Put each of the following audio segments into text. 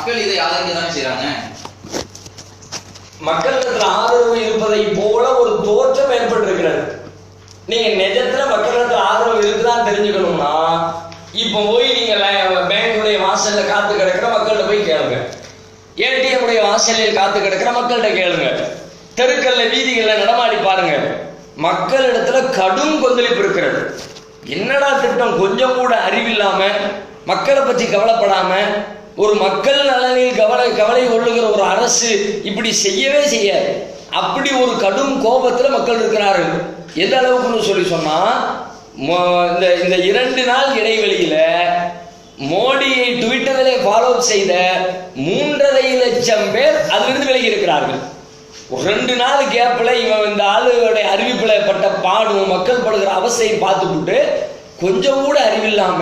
மக்கள் இதை ஆதரிக்கதானே செய்யறாங்க. மக்களிடத்தில் ஆதரவு இருப்பதை போல ஒரு தோற்றம் ஏற்பட்டிருக்கிறது. நீங்க நிஜத்துல மக்களிடத்தில் ஆதரவு இருக்குதான் தெரிஞ்சுக்கணும்னா இப்ப போய் நீங்க பேங்குடைய வாசல்ல காத்து கிடக்கிற மக்கள்கிட்ட போய் கேளுங்க, ஏடிஎம் உடைய வாசலில் காத்து கிடக்கிற மக்கள்கிட்ட கேளுங்க, தெருக்கல்ல வீதிகள்ல நடமாடி பாருங்க. மக்களிடத்துல கடும் கொந்தளிப்பு இருக்கிறது. என்னடா திட்டம், கொஞ்சம் கூட அறிவில்லாம மக்களை பற்றி கவலைப்படாம ஒரு மக்கள் நலனில் கவலை கொள்ளுகிற ஒரு அரசு இப்படி செய்யவே செய்யாது. அப்படி ஒரு கடும் கோபத்துல மக்கள் இருக்கிறார்கள். எந்த அளவுக்குன்னு சொல்லி சொன்னா இந்த 2 நாள் இடைவெளியில மோடியை ட்விட்டரில் ஃபாலோ செய்த 3.5 லட்சம் பேர் அதிலிருந்து விலகி இருக்கிறார்கள். 2 நாள் கேப்ல இவன் இந்த ஆளுடைய அறிவிப்புல பட்ட பாடும் மக்கள் படுகிற அவஸ்தையை பார்த்துக்கிட்டு கொஞ்சம் கூட அறிவில்லாம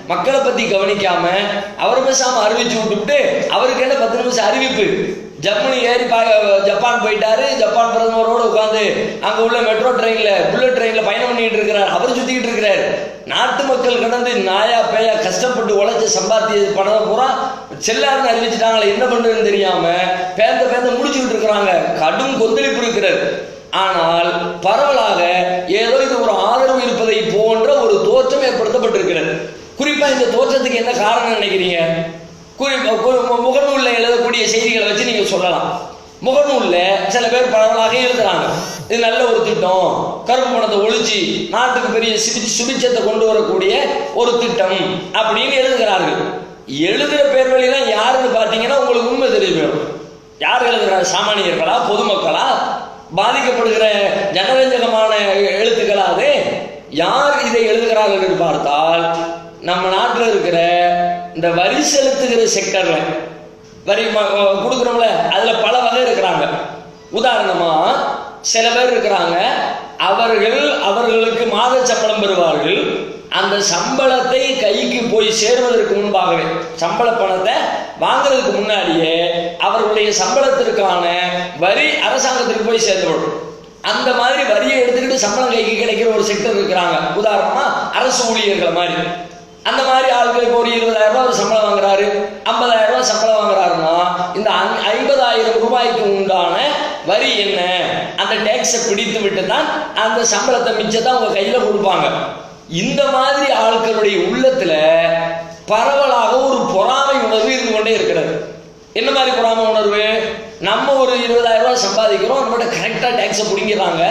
மக்களை பத்தி கவனிக்காம அவர் பேசாம அறிவிச்சு விட்டுவிட்டு அவருக்கு என்ன 10 நிமிஷம் அறிவிப்பு, ஜம்முனி ஏறி ஜப்பான் போயிட்டாரு, ஜப்பான் பிரதமரோடு உட்காந்து அங்க உள்ள மெட்ரோ ட்ரெயின்ல புல்லட் ட்ரெயின்ல பயணம் பண்ணிட்டு இருக்கிறார், அவர் சுத்திக்கிட்டு இருக்கிறார். நாட்டு மக்கள் கடந்து நாயா பேயா கஷ்டப்பட்டு உழைச்சு சம்பாத்திய பணம் பூரா செல்லாருன்னு அறிவிச்சுட்டாங்களே, என்ன பண்றதுன்னு தெரியாம பேந்த முடிச்சுக்கிட்டு இருக்கிறாங்க. கடும் கொந்தளிப்பு இருக்கிறது. ஆனால் பரவலாக ஏதோ இது ஒரு ஆதரவு இருப்பதை போன்ற ஒரு தோற்றம் ஏற்படுத்தப்பட்டிருக்கிறது. குறிப்பா இந்த தோற்றத்துக்கு என்ன காரணம் நினைக்கிறீங்க? முகநூல்ல எழுதக்கூடிய செய்திகளை வச்சு நீங்க சொல்லலாம். முகநூல்ல சில பேர் பரவலாக எழுதுறாங்க, இது நல்ல ஒரு திட்டம், கருப்பு பணத்தை ஒழிச்சு நாட்டுக்கு பெரிய சுபிச்சத்தை கொண்டு வரக்கூடிய ஒரு திட்டம் அப்படின்னு எழுதுகிறார்கள். எழுதுற பேர் வழியெல்லாம் யாருன்னு பாத்தீங்கன்னா உங்களுக்கு உண்மை தெரியும். யார் எழுதுறாங்க? சாமானியர்களா, பொதுமக்களா, பாதிக்கப்படுகிற ஜனரஞ்சகமான எழுத்துக்களாது? யார் இதை எழுதுகிறார்கள் என்று பார்த்தால் நம்ம நாட்டில் இருக்கிற இந்த வரி செலுத்துகிற செக்டர்ல வரி கொடுக்குறோம்ல, அதுல பல வகை இருக்கிறாங்க. உதாரணமா சில பேர் இருக்கிறாங்க, அவர்களுக்கு மாத சம்பளம் பெறுவார்கள். அந்த சம்பளத்தை கைக்கு போய் சேர்வதற்கு முன்பாகவே, சம்பள பணத்தை வாங்குறதுக்கு முன்னாடியே அவர்களுடைய சம்பளத்திற்கான வரி அரசாங்கத்திற்கு போய் சேர்ந்துவிடும். அந்த மாதிரி வரியை எடுத்துக்கிட்டு சம்பளம் கைக்கு கிடைக்கிற ஒரு செக்டர் இருக்கிறாங்க. உதாரணமா அரசு ஊழியர்கள் மாதிரி. அந்த மாதிரி ஆட்களுக்கு ஒரு 20,000 ரூபாய் ஒரு சம்பளம் வாங்குறாரு, 50,000 ரூபாய் சம்பளம் வாங்குறாருன்னா இந்த 50,000 ரூபாய்க்கு உண்டான வரி என்ன, அந்த டேக்ஸை பிடித்து விட்டு தான் அந்த சம்பளத்தை மிச்சத்தை அவங்க கையில கொடுப்பாங்க. இந்த மாதிரி ஆட்களுடைய உள்ளத்துல பரவலாக ஒரு பொறாமை உணர்வு இருந்து கொண்டே இருக்கிறது. என்ன மாதிரி பொறாமை உணர்வு? நம்ம ஒரு 20,000 ரூபாய் சம்பாதிக்கிறோம், நம்மகிட்ட கரெக்டா டேக்ஸை பிடிங்கிறாங்க.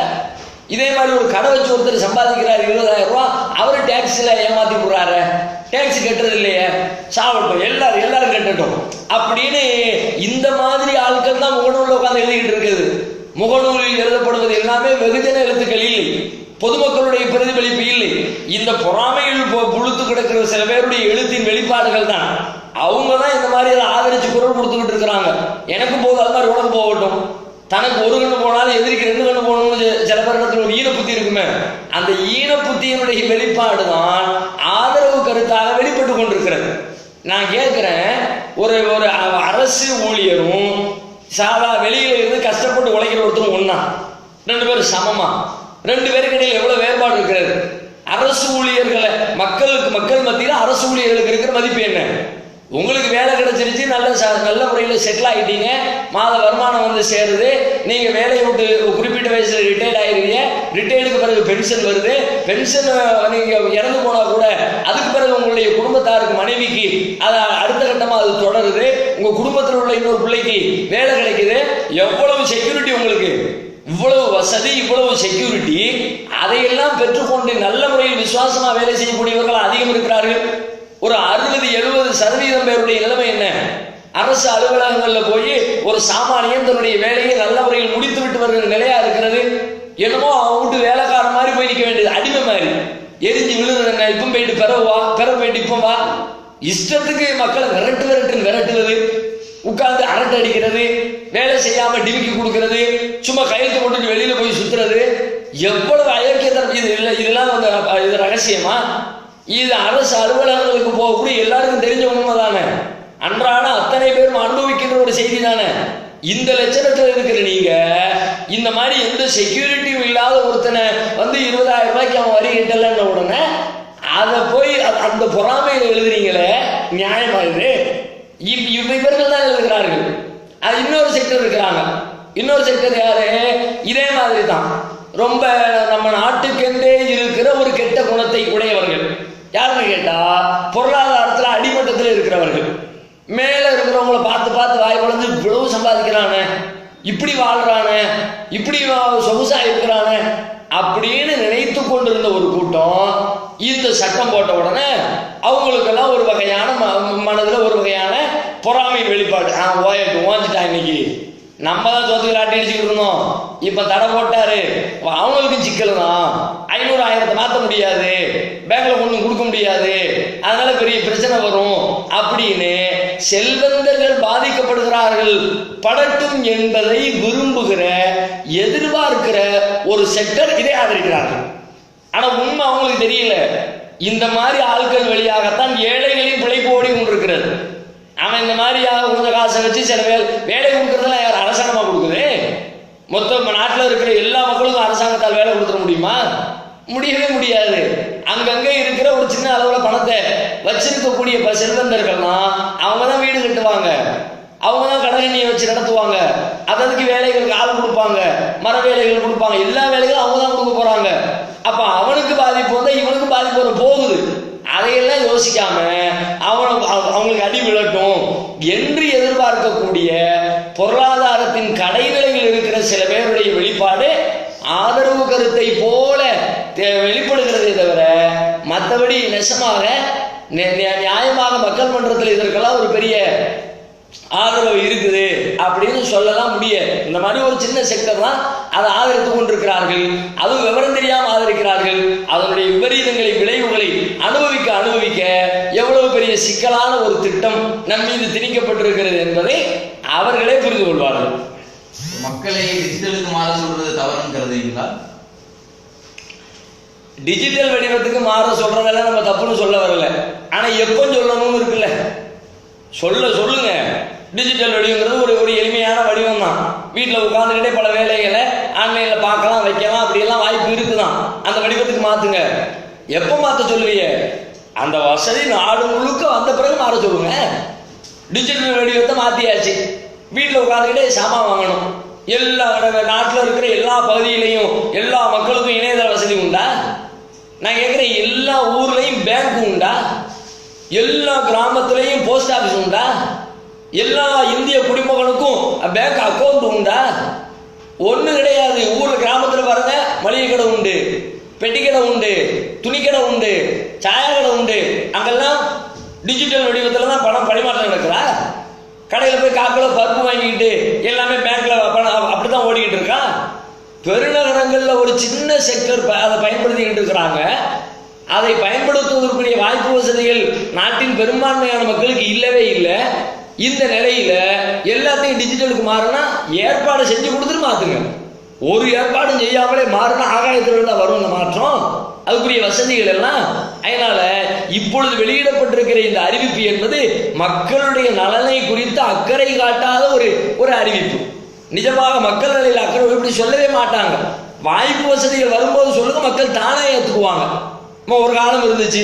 இதே மாதிரி ஒரு கடை வச்சு ஒருத்தர் சம்பாதிக்கிறார் 20,000 ரூபாய், அவரு டேக்ஸ்ல ஏமாத்தி போடுறாரு, டேக்ஸ் கட்டுறது இல்லையே, சாவட்டும், எல்லாரும் கட்டட்டும் அப்படின்னு இந்த மாதிரி ஆட்கள் தான் முகநூலில் உட்காந்து எழுதிக்கிட்டு இருக்குது. முகநூலில் எழுதப்படுவது எல்லாமே வெகுஜன எழுத்துக்கள் இல்லை, பொதுமக்களுடைய பிரதிபலிப்பு இல்லை. இந்த பொறாமையில் புழுத்து கிடக்கிற சில பேருடைய எழுத்தின் வெளிப்பாடுகள் தான். அவங்க தான் இந்த மாதிரி அதை ஆதரிச்சு குரல் கொடுத்துக்கிட்டு இருக்கிறாங்க. எனக்கு போகுது அது மாதிரி உனக்கு போகட்டும், தனக்கு ஒரு கண்ணு போனாலும் எதிரிக்கு 2 கண்ணு போகணும்னு சில பேரிடத்துல ஒரு ஈனப்புத்தி இருக்குமே, அந்த ஈனப்புத்தியினுடைய வெளிப்பாடு தான் ஆதரவு கருத்தாக வெளிப்பட்டு கொண்டிருக்கிறது. நான் கேட்கிறேன், ஒரு அரசு ஊழியரும் சாதா வெளியில இருந்து கஷ்டப்பட்டு உழைக்கிற ஒருத்தரும் ஒண்ணா? 2 பேரும் சமமா? 2 பேருக்கு இடையில் எவ்வளவு வேறுபாடு இருக்கிறது? அரசு ஊழியர்களை மக்கள் மத்தியில் அரசு ஊழியர்களுக்கு இருக்கிற மதிப்பு என்ன? உங்களுக்கு வேலை கிடைச்சிருச்சு, நல்ல முறையில் செட்டில் ஆகிட்டீங்க, மாத வருமானம் வந்து சேருது, நீங்க வேலையை விட்டு குறிப்பிட்ட வயசுல ரிட்டையர்ட் ஆயிருவீங்க, ரிட்டையர்டுக்கு பிறகு பென்ஷன் வருது, பென்ஷன் நீங்க இறந்து போனா கூட அதுக்கு பிறகு உங்களுடைய குடும்பத்தாருக்கு மனைவிக்கு அது அடுத்த கட்டமா அது தொடருது, உங்க குடும்பத்தில் உள்ள இன்னொரு பிள்ளைக்கு வேலை கிடைக்குது. எவ்வளவு செக்யூரிட்டி உங்களுக்கு, இவ்வளவு வசதி, இவ்வளவு செக்யூரிட்டி, அதையெல்லாம் பெற்றுக்கொண்டு நல்ல முறையில் விசுவாசமா வேலை செய்யக்கூடியவர்கள் அதிகம் இருக்கிறார்கள். ஒரு 60-70% பேருடைய நிலைமை என்ன? அரசு அலுவலகங்கள்ல போய் ஒரு சாமானியன் தன்னுடைய வேலையை நல்ல முறையில் முடித்து விட்டு வருகிற நிலையா இருக்கிறது. என்னமோ அவங்க வீட்டு வேலைக்கார மாதிரி போய் நிற்க வேண்டியது, அடிமை மாதிரி எரிஞ்சு விழுது. இப்ப போயிட்டு பெற போயிட்டு இப்ப வா, இஷ்டத்துக்கு மக்களை விரட்டுவது, உட்கார்ந்து அரட்டை அடிக்கிறது, வேலை செய்யாம டிமிக்கி கொடுக்கிறது, சும்மா கையெழுத்து போட்டு வெளியில போய் சுத்துறது, எவ்வளவு அயோக்கியத்தனம் இது இல்லை. இதெல்லாம் இது ரகசியமா? இது அரசு அலுவலகங்களுக்கு போகக்கூடிய எல்லாருக்கும் தெரிஞ்ச உண்மை தானே, அன்றாட அத்தனை பேரும் அனுபவிக்கின்ற ஒரு செய்தி தானே. இந்த லட்சணத்தில் இருக்கிற நீங்க இந்த மாதிரி எந்த செக்யூரிட்டியும் இல்லாத ஒருத்தனை வந்து 20,000 ரூபாய்க்கு அவன் வரி கட்டலன்ன உடனே அதை போய் அந்த பொறாமையில எழுதுறீங்களே, நியாயமா இது? இவர்கள் தான் இருக்கிறார்கள். அது இன்னொரு செக்டர் இருக்கிறாங்க. இன்னொரு செக்டர் யாரு? இதே மாதிரி தான் ரொம்ப நம்ம நாட்டுக்கென்றே இருக்கிற ஒரு கெட்ட குணத்தை உடையவர்கள். யாருன்னு கேட்டா பொருளாதாரத்தில் அடிமட்டத்தில் இருக்கிறவர்கள். மேல இருக்கிறவங்கள பார்த்து பார்த்து வாய் குழந்து இவ்வளவு சம்பாதிக்கிறானே, இப்படி வாழ்றானே, இப்படி சொகுசா இருக்கிறானே அப்படின்னு நினைத்து கொண்டிருந்த ஒரு கூட்டம் இந்த சட்டம் போட்ட உடனே அவங்களுக்கெல்லாம் ஒரு வகையான மனதில் ஒரு வகையான பொறாமையின் வெளிப்பாடு. ஓஞ்சிட்டான், இன்னைக்கு நம்ம தான் சொத்துக்கள் ஆட்டி அடிச்சுக்கிட்டு இருந்தோம், இப்ப தடை போட்டாரு, அவங்களுக்கும் சிக்கல் தான், 500 1000 மாற்ற முடியாது, பேங்க்ல ஒன்றும் கொடுக்க முடியாது, அதனால பெரிய பிரச்சனை வரும் அப்படின்னு செல்வந்தர்கள் பாதிக்கப்படுகிறார்கள் படட்டும் என்பதை விரும்புகிற எதிர்பார்க்கிற ஒரு செக்டர் இதை ஆதரிக்கிறார்கள். ஆனா உண்மை அவங்களுக்கு தெரியல. இந்த மாதிரி ஆட்கள் வழியாகத்தான் ஏழைகளின் பிழைப்பு ஓடி கொண்டிருக்கிறது. அவன் இந்த மாதிரி கொஞ்சம் காசை வச்சு சில பேர் வேலை கொடுக்கறதுல யார் அரசாங்கமா கொடுக்குது? மொத்த நாட்டில் இருக்கிற எல்லா மக்களுக்கும் அரசாங்கத்தால் வேலை கொடுத்துட முடியுமா? முடியவே முடியாது. அங்கங்கே இருக்கிற ஒரு சின்ன அளவுல பணத்தை வச்சிருக்கக்கூடிய செல்வந்தர்கள்லாம் அவங்க தான் வீடு கட்டுவாங்க, அவங்க தான் கடகண்ணியை வச்சு நடத்துவாங்க, அதற்கு வேலைகளுக்கு ஆள் கொடுப்பாங்க, மர வேலைகள் கொடுப்பாங்க, எல்லா வேலைகளும் அவங்க தான் கொடுக்க போறாங்க. அப்ப அவனுக்கு பாதிப்பு வந்தா இவனுக்கு பாதிப்பு வர போகுது. அதையெல்லாம் யோசிக்காம அவங்களுக்கு அடி விழட்டும் என்று எதிர்பார்க்கக்கூடிய பொருளாதாரத்தின் கடைநிலையில் இருக்கிற சில பேருடைய வெளிப்பாடு ஆதரவு கருத்தை போல வெளிப்படுகிறதே தவிர மற்றபடி நெசமாக நியாயமாக மக்கள் மன்றத்தில் இதற்கெல்லாம் ஒரு பெரிய ஆதரவு இருக்குது அப்படின்னு சொல்லலாம் முடியாது. இந்த மாதிரி ஒரு சின்ன செக்டர் தான் அதை ஆதரித்துக் கொண்டிருக்கிறார்கள். அதுவும் விவரம் தெரியாமல் ஆதரிக்கிறார்கள். அதனுடைய விபரீதங்களை விளைவுகளை அனுபவிக்க அனுபவிக்க எவ்வளவு பெரிய சிக்கலான ஒரு திட்டம் நம் மீது திணிக்கப்பட்டிருக்கிறது என்பதை அவர்களே புரிந்து கொள்வார்கள். மக்களை டிஜிட்டலுக்கு மாற சொல்றது தவறுங்கிறதுங்களா? டிஜிட்டல் வடிவத்துக்கு மாற சொல்றதெல்லாம் நம்ம தப்புன்னு சொல்ல வரல. ஆனா எப்போ சொல்லணும்னு இருக்குல்ல, சொல்லுங்க. டிஜிட்டல் வடிவங்கிறது ஒரு எளிமையான வடிவம் தான். வீட்டில் உட்கார்ந்துக்கிட்டே பல வேலைகளை ஆன்லைனில் பார்க்கலாம், வைக்கலாம், அப்படியெல்லாம் வாய்ப்பு இருக்குதான். அந்த வடிவத்துக்கு மாற்றுங்க. எப்போ மாற்ற சொல்லுவீங்க? அந்த வசதி நாடு முழுக்க வந்த பிறகு மாற சொல்லுங்க. டிஜிட்டல் வடிவத்தை மாற்றியாச்சு. வீட்டில் உட்காந்துக்கிட்டே சாமான் வாங்கணும். எல்லா நாட்டில் இருக்கிற எல்லா பகுதியிலையும் எல்லா மக்களுக்கும் இணையதள வசதி உண்டா? நான் கேட்குறேன், எல்லா ஊர்லேயும் பேங்க் உண்டா? எல்லா கிராமத்திலையும் போஸ்ட் ஆஃபீஸ் உண்டா? எல்லா இந்திய குடிமகனுக்கும் பேங்க் அக்கௌண்ட் உண்டா? ஒன்றும் கிடையாது. ஊரில் கிராமத்தில் பாருங்க, மளிகை கடை உண்டு, பெட்டி கடை உண்டு, துணி கடை உண்டு, சாய கடை உண்டு. அங்கெல்லாம் டிஜிட்டல் வடிவத்தில் தான் பணம் பரிமாற்றம் நடக்குதா? கடையில் போய் காக்கிலோ பருப்பு வாங்கிக்கிட்டு எல்லாமே பேங்க்ல பணம் அப்படிதான் ஓடிக்கிட்டு இருக்கான். பெருநகரங்களில் ஒரு சின்ன செக்டர் அதை பயன்படுத்திக்கிட்டு இருக்கிறாங்க. அதை பயன்படுத்துவதற்குரிய வாய்ப்பு வசதிகள் நாட்டின் பெரும்பான்மையான மக்களுக்கு இல்லவே இல்லை. இந்த நிலையில எல்லாத்தையும் டிஜிட்டலுக்கு மாறினா ஏற்பாடு செஞ்சு கொடுத்துட்டு மாத்துங்க. ஒரு ஏற்பாடும் செய்யாமலே மாறினா ஆகாயத்தில் தான் வரும் இந்த மாற்றம், அதுக்குரிய வசதிகள் எல்லாம். அதனால இப்பொழுது வெளியிடப்பட்டிருக்கிற இந்த அறிவிப்பு என்பது மக்களுடைய நலனை குறித்து அக்கறை காட்டாத ஒரு அறிவிப்பு. நிஜமாக மக்கள் நிலையில் அக்கறை இப்படி சொல்லவே மாட்டாங்க. வாய்ப்பு வசதிகள் வரும்போது சொல்லுங்க, மக்கள் தானே ஏற்றுக்குவாங்க. ஒரு காலம் இருந்துச்சு,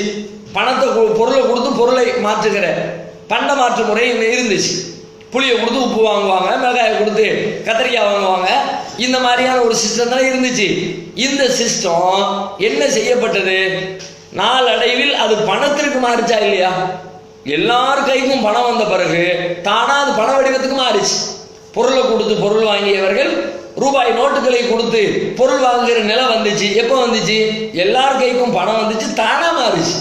பணத்தை பொருளை கொடுத்து பொருளை மாற்றுகிற பண்ட மாற்று முறை இருந்துச்சு. புளியை கொடுத்து உப்பு வாங்குவாங்க, மிளகாயை கொடுத்து கத்திரிக்காய் வாங்குவாங்க. இந்த மாதிரியான ஒரு சிஸ்டம் தான் இருந்துச்சு. இந்த சிஸ்டம் என்ன செய்யப்பட்டது? நாளடைவில் அது பணத்திற்கு மாறிச்சா இல்லையா? எல்லார் கைக்கும் பணம் வந்த பிறகு தானா அது பண வடிவத்துக்கு மாறிச்சு. பொருளை கொடுத்து பொருள் வாங்கியவர்கள் ரூபாய் நோட்டுகளை கொடுத்து பொருள் வாங்குகிற நிலை வந்துச்சு. எப்போ வந்துச்சு? எல்லார் கைக்கும் பணம் வந்துச்சு, தானா மாறிச்சு.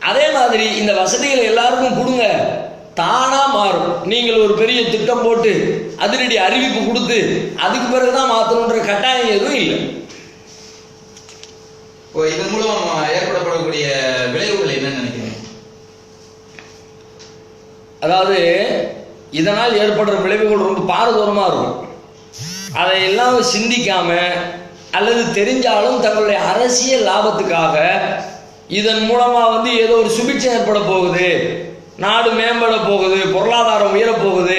அதே மாதிரி இந்த வசதிகள் எல்லாருக்கும் கொடுங்க, தானா மாறும். நீங்கள் ஒரு பெரிய திட்டம் போட்டு அதிரடி அறிவிப்பு கொடுத்து அதுக்கு பிறகுதான் மாற்றணுன்ற கட்டாயம் எதுவும் இல்லை. இதன் மூலம் ஏற்படப்படக்கூடிய விளைவுகள் என்ன நினைக்கிறீங்க? அதாவது இதனால் ஏற்படுற விளைவுகள் ரொம்ப பாரதூரமா இருக்கும். அதையெல்லாம் சிந்திக்காம அல்லது தெரிஞ்சாலும் தங்களுடைய அரசியல் லாபத்துக்காக இதன் மூலமா ஏதோ ஒரு சுபிட்சம் ஏற்பட போகுது, நாடு மேம்பட போகுது, பொருளாதாரம் உயரப்போகுது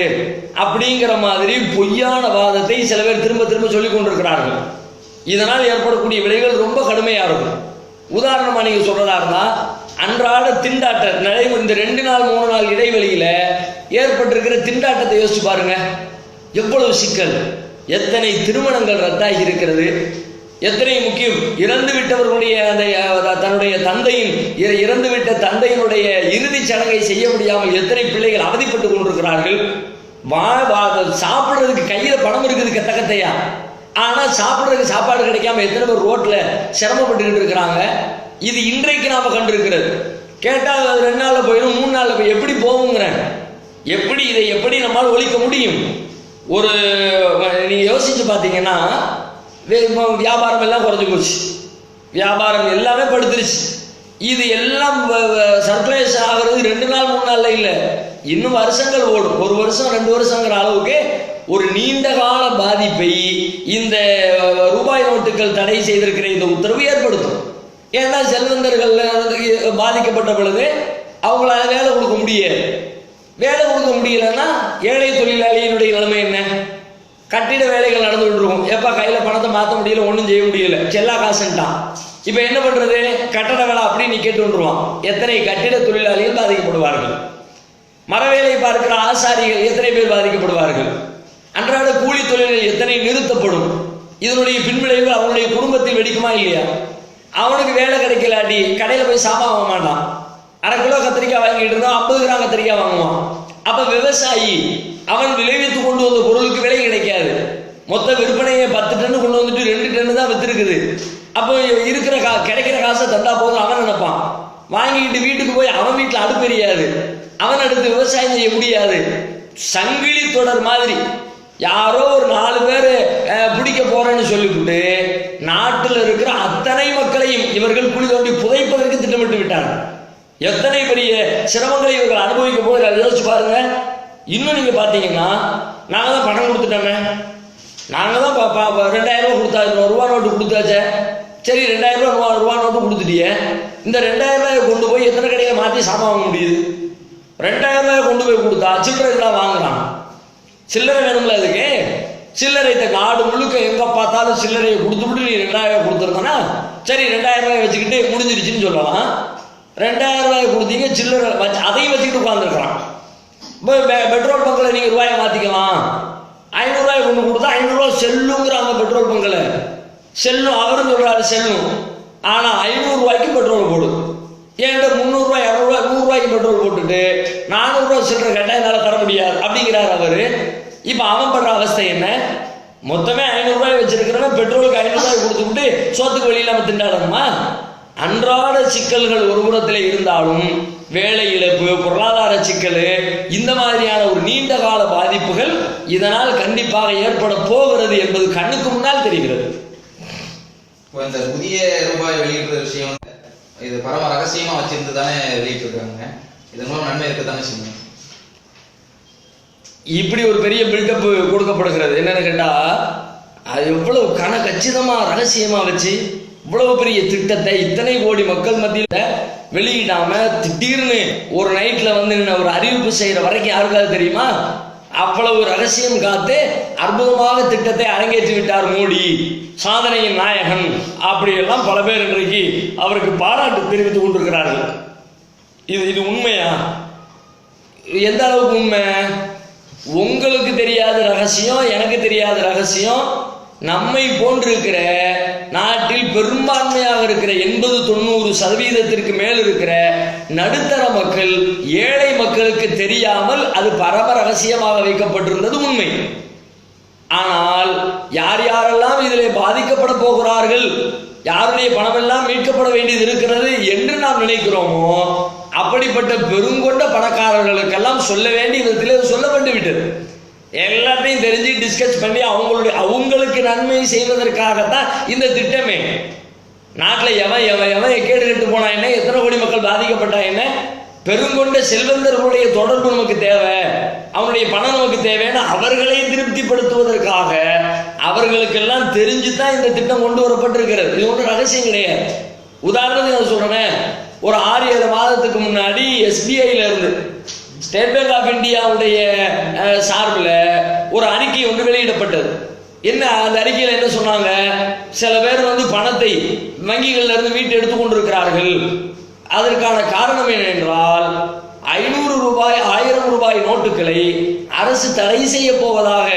அப்படிங்கிற மாதிரி பொய்யான வாதத்தை சில பேர் திரும்ப திரும்ப சொல்லிக் கொண்டிருக்கிறார்கள். இதனால் ஏற்படக்கூடிய விளைவுகள் ரொம்ப கடுமையா இருக்கும். உதாரணமா நீங்க சொல்றதா இருந்தா, அன்றாட திண்டாட்டம் இந்த 2 நாள் 3 நாள் இடைவெளியில ஏற்பட்டிருக்கிற திண்டாட்டத்தை யோசிச்சு பாருங்க. எவ்வளவு சிக்கல், எத்தனை திருமணங்கள் ரத்தாகி இருக்கிறது, எத்தனை முக்கியம் இறந்து விட்டவர்களுடைய அந்த தன்னுடைய தந்தையின் இறந்துவிட்ட தந்தையினுடைய இறுதிச் சடங்கை செய்ய முடியாமல் எத்தனை பிள்ளைகள் அவதிப்பட்டு கொண்டிருக்கிறார்கள். சாப்பிடுறதுக்கு கையில பணம் இருக்குது கத்தையா, ஆனா சாப்பிடுறதுக்கு சாப்பாடு கிடைக்காம எத்தனை பேர் ரோட்ல சிரமப்பட்டுக்கிட்டு இருக்கிறாங்க. இது இன்றைக்கு நாம கண்டிருக்கிறது. கேட்டா 2 நாள்ல போயிடும், 3 நாள்ல போய் எப்படி போகுங்கிறேன். இதை எப்படி நம்மால் ஒழிக்க முடியும்? ஒரு நீங்க யோசிச்சு பார்த்தீங்கன்னா வியாபாரம் எல்லாம் குறைஞ்சு போச்சு, வியாபாரம் எல்லாமே படுத்துருச்சு. இது எல்லாம் சர்க்குலேஷன் ஆகிறது 2 நாள் 3 நாள்ல இல்லை, இன்னும் வருஷங்கள் ஓடும். 1 வருஷம் 2 வருஷங்கிற அளவுக்கு ஒரு நீண்ட கால பாதிப்பை இந்த ரூபாய் நோட்டுகள் தடை செய்திருக்கிற இந்த உத்தரவு ஏற்படுத்தும். ஏன்னா செல்வந்தர்கள் பாதிக்கப்பட்ட பொழுது அவங்களால வேலை கொடுக்க முடியாது. வேலை கொடுக்க முடியலன்னா ஏழை தொழிலாளியினுடைய நிலைமை என்ன? கட்டிட வேலைகள் நடந்துகிட்டு இருக்கும், எப்ப கையில பணத்தை மாற்ற முடியல, ஒன்றும் செய்ய முடியல, செல்லா காசுட்டான். இப்ப என்ன பண்றது? கட்டட வேலை அப்படின்னு நீ கேட்டு வந்துருவான். எத்தனை கட்டிட தொழிலாளிகள் பாதிக்கப்படுவார்கள்? மரவேலை பார்க்கிற ஆசாரிகள் எத்தனை பேர் பாதிக்கப்படுவார்கள்? அன்றாட கூலி தொழில்கள் எத்தனை நிறுத்தப்படும்? இதனுடைய பின்விளைவு அவனுடைய குடும்பத்தில் வெடிக்குமா இல்லையா? அவனுக்கு வேலை கிடைக்கலாட்டி கடையில போய் சாமான் வாங்க மாட்டான். 1/2 கிலோ கத்திரிக்காய் வாங்கிட்டு இருந்தா 50 கிராம் கத்திரிக்காய் வாங்குவான். அப்ப விவசாயி அவன் விளைவித்து கொண்டு வந்த பொருளுக்கு விலை கிடைக்காது. மொத்த விற்பனையை 10 டன் கொண்டு வந்துட்டு 2 டன் தான் வித்திருக்குது. அப்போ இருக்கிற கிடைக்கிற காசை தந்தா போதும் அவன் நினைப்பான். வாங்கிட்டு வீட்டுக்கு போய் அவன் வீட்டில் அடுப்பு எரியாது, அவன் அடுத்து விவசாயம் செய்ய முடியாது. சங்கிலி தொடர் மாதிரி யாரோ ஒரு 4 பேர் பிடிக்க போறேன்னு சொல்லிவிட்டு நாட்டில் இருக்கிற அத்தனை மக்களையும் இவர்கள் குழி தோண்டி புதைப்பதற்கு திட்டமிட்டு விட்டார்கள். எத்தனை பெரிய சிரமங்களை இவர்கள் அனுபவிக்க போகிறார்கள் யோசிச்சு பாருங்க. இன்னும் நீங்க பாத்தீங்கன்னா நாங்க தான் பணம் கொடுத்துட்டோமே, நாங்க தான் 2000 ரூபாய் கொடுத்தா, ரூபா நோட்டு கொடுத்தாச்சே, சரி 2000 ரூபா நோட்டு கொடுத்துட்டியே, இந்த 2000 ரூபாயை கொண்டு போய் எத்தனை கடையில மாற்றி சாமான் வாங்க முடியுது? 2000 ரூபாயை கொண்டு போய் கொடுத்தா சில்லறை எல்லாம் வாங்குறான். சில்லறை வேணும்ல, அதுக்கு சில்லறை நாடு முழுக்க எங்க பார்த்தாலும் சில்லறையை கொடுத்துவிட்டு நீ 2000 கொடுத்துருந்தனா சரி 2000 ரூபாய் வச்சுக்கிட்டு முடிஞ்சிருச்சுன்னு சொல்லலாம். 2000 ரூபாய் கொடுத்தீங்க, சில்லறை வச்சு அதையும் வச்சுக்கிட்டு உட்காந்துருக்கிறான். பெட்ரோல் பங்கில் நீங்க ரூபாயை மாத்திக்கலாம், 500 ரூபாய் கொண்டு கொடுத்தா 500 ரூபாய் செல்லுங்கிறாங்க. பெட்ரோல் பங்கில் செல்லும், அவரும் சொல்றாரு செல்லும், ஆனா 500 ரூபாய்க்கு பெட்ரோல் போடு. ஏன்ட்ட 300 ரூபாய் 200 ரூபாய் 100 ரூபாய்க்கு பெட்ரோல் போட்டுட்டு 400 ரூபாய் சில்லறை கேட்டா என்னால தர முடியாது அப்படிங்கிறார் அவரு. இப்ப அவன் படுற அவஸ்தை என்ன? மொத்தமே 500 ரூபாய் வச்சிருக்கிறவன் பெட்ரோலுக்கு 500 ரூபாய் கொடுத்துட்டு சோத்துக்கு வெளியில நம்ம திண்டாடணுமா? அன்றாட சிக்கல்கள் ஒரு புறத்தில் இருந்தாலும் வேலை இழப்பு, பொருளாதார சிக்கல், இந்த மாதிரியான ஒரு நீண்ட கால பாதிப்புகள் இதனால் கண்டிப்பாக ஏற்பட போகிறது என்பது கண்ணுக்கு முன்னால் தெரிகிறது. இந்த புதிய ரூபாய் வெளியிடுற விஷயம் இது பரம ரகசியமா வச்சிருந்து தானே வெளியிட்டிருக்காங்க. இதன் மூலம் நன்மை இருக்கத்தானே செய்யும். இப்படி ஒரு பெரிய பில்டப் கொடுக்கப்படுகிறது. என்னன்னு கேட்டா அது எவ்வளவு கச்சிதமா ரகசியமா வச்சு இவ்வளவு பெரிய திட்டத்தை இத்தனை கோடி மக்கள் மத்தியில வெளியிடாம திடீர்னு ஒரு நைட்ல வந்து ஒரு அறிவிப்பு செய்யற வரைக்கும் யாருக்காவது தெரியுமா? அவ்வளவு ரகசியம் காத்து அற்புதமாக திட்டத்தை அரங்கேற்றி விட்டார் மோடி, சாதனையின் நாயகன். அப்படியெல்லாம் பல பேர் இன்றைக்கு அவருக்கு பாராட்டு தெரிவித்துக் கொண்டிருக்கிறார்கள். இது உண்மையா? எந்த அளவுக்கு உண்மை? உங்களுக்கு தெரியாத ரகசியம், எனக்கு தெரியாத ரகசியம், நம்மை போன்றிருக்கிற நாட்டில் பெரும்பான்மையாக இருக்கிற 80-90% மேல் இருக்கிற நடுத்தர மக்கள், ஏழை மக்களுக்கு தெரியாமல் அது பரம ரகசியமாக வைக்கப்பட்டிருந்தது உண்மை. ஆனால் யார் யாரெல்லாம் இதிலே பாதிக்கப்பட போகிறார்கள், யாருடைய பணமெல்லாம் மீட்கப்பட வேண்டியது இருக்கிறது என்று நாம் நினைக்கிறோமோ அப்படிப்பட்ட பெருங்கொண்ட பணக்காரர்களுக்கெல்லாம் சொல்ல வேண்டிய விதத்திலே சொல்லப்பட்டு விட்டது. எல்லாத்தையும் தெரிஞ்சு டிஸ்கஸ் பண்ணி அவங்களுக்கு நன்மை செய்வதற்காகத்தான் இந்த திட்டமே. நாட்டில் எவன் கேடு கட்டு போனா என்ன, எத்தனை கோடி மக்கள் பாதிக்கப்பட்டா என்ன, பெருங்கொண்ட செல்வந்தர்களுடைய தொடர்பு நமக்கு தேவை, அவனுடைய பணம் நமக்கு தேவைன்னு அவர்களை திருப்திப்படுத்துவதற்காக அவர்களுக்கெல்லாம் தெரிஞ்சுதான் இந்த திட்டம் கொண்டு வரப்பட்டிருக்கிறது. இது ஒன்றும் ரகசியம் கிடையாது. உதாரணத்துக்கு நான் சொல்றேன், ஒரு 6-7 மாதத்துக்கு முன்னாடி SBIல இருந்து ஸ்டேட் பேங்க் ஆஃப் இந்தியாவுடைய சார்பில் ஒரு அறிக்கை ஒன்று வெளியிடப்பட்டது. என்ன அந்த அறிக்கையில் என்ன சொன்னாங்க? சில பேர் வந்து பணத்தை வங்கிகள்ல இருந்து மீட்டு எடுத்துக் கொண்டிருக்கிறார்கள், அதற்கான காரணம் என்னவென்றால் 500 ரூபாய் 1000 ரூபாய் நோட்டுகளை அரசு தடை செய்ய போவதாக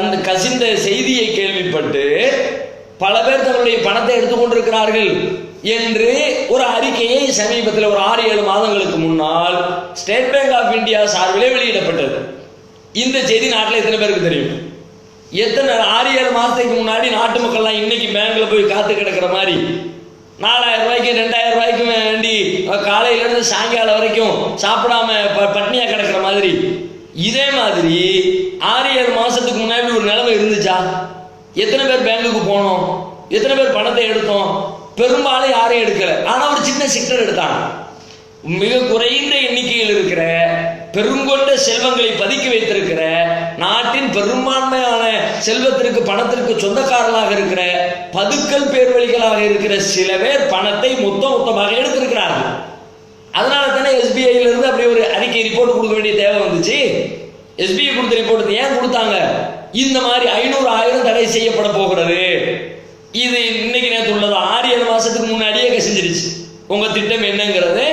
அந்த கசிந்த செய்தியை கேள்விப்பட்டு பல பேர் தங்களுடைய பணத்தை எடுத்துக்கொண்டிருக்கிறார்கள் என்று ஒரு அறிக்கையை சமீபத்தில் ஒரு 6-7 மாதங்களுக்கு முன்னால் ஸ்டேட் பேங்க் ஆஃப் இந்தியா சார்பிலே வெளியிடப்பட்டது. இந்த செய்தி நாட்டில் எத்தனை பேருக்கு தெரியும்? எத்தனை 6-7 மாதத்துக்கு முன்னாடி நாட்டு மக்கள்லாம் இன்னைக்கு பேங்க்ல போய் காத்து கிடக்கிற மாதிரி 4000 ரூபாய்க்கு 2000 ரூபாய்க்கு வேண்டி காலையிலேருந்து சாயங்காலம் வரைக்கும் சாப்பிடாம பட்னியா கிடக்கிற மாதிரி, இதே மாதிரி 6-7 மாசத்துக்கு முன்னாடி ஒரு நிலைமை இருந்துச்சா? எத்தனை பேர் பேங்குக்கு போனோம்? எத்தனை பேர் பணத்தை எடுத்தோம்? பெரும்பாலும் யாரையும் எடுக்கல. ஆனா ஒரு சின்ன செக்டர் எடுத்தாங்க. மிக குறைந்த எண்ணிக்கையில் இருக்கிற பெருங்கொண்ட செல்வங்களை பதுக்கி வைத்திருக்கிற நாட்டின் பெரும்பான்மையான செல்வத்திற்கு பணத்திற்கு சொந்தக்காரர்களாக இருக்கிற பதுக்கல் பேர்வழிகளாக இருக்கிற சில பேர் பணத்தை மொத்தமாக எடுத்திருக்கிறார்கள். அதனால தானே எஸ்பிஐல இருந்து அப்படி ஒரு அறிக்கை ரிப்போர்ட் கொடுக்க வேண்டிய தேவை வந்துச்சு. எஸ்பிஐ கொடுத்த ரிப்போர்ட் ஏன் கொடுத்தாங்க? இந்த மாதிரி 500-1000 தடை செய்யப்பட போகிறது. இது இன்னைக்கு நேற்று உள்ளது 6-7 மாசத்துக்கு முன்னாடியே கசிஞ்சிருச்சு. உங்க திட்டம் என்னங்கிறது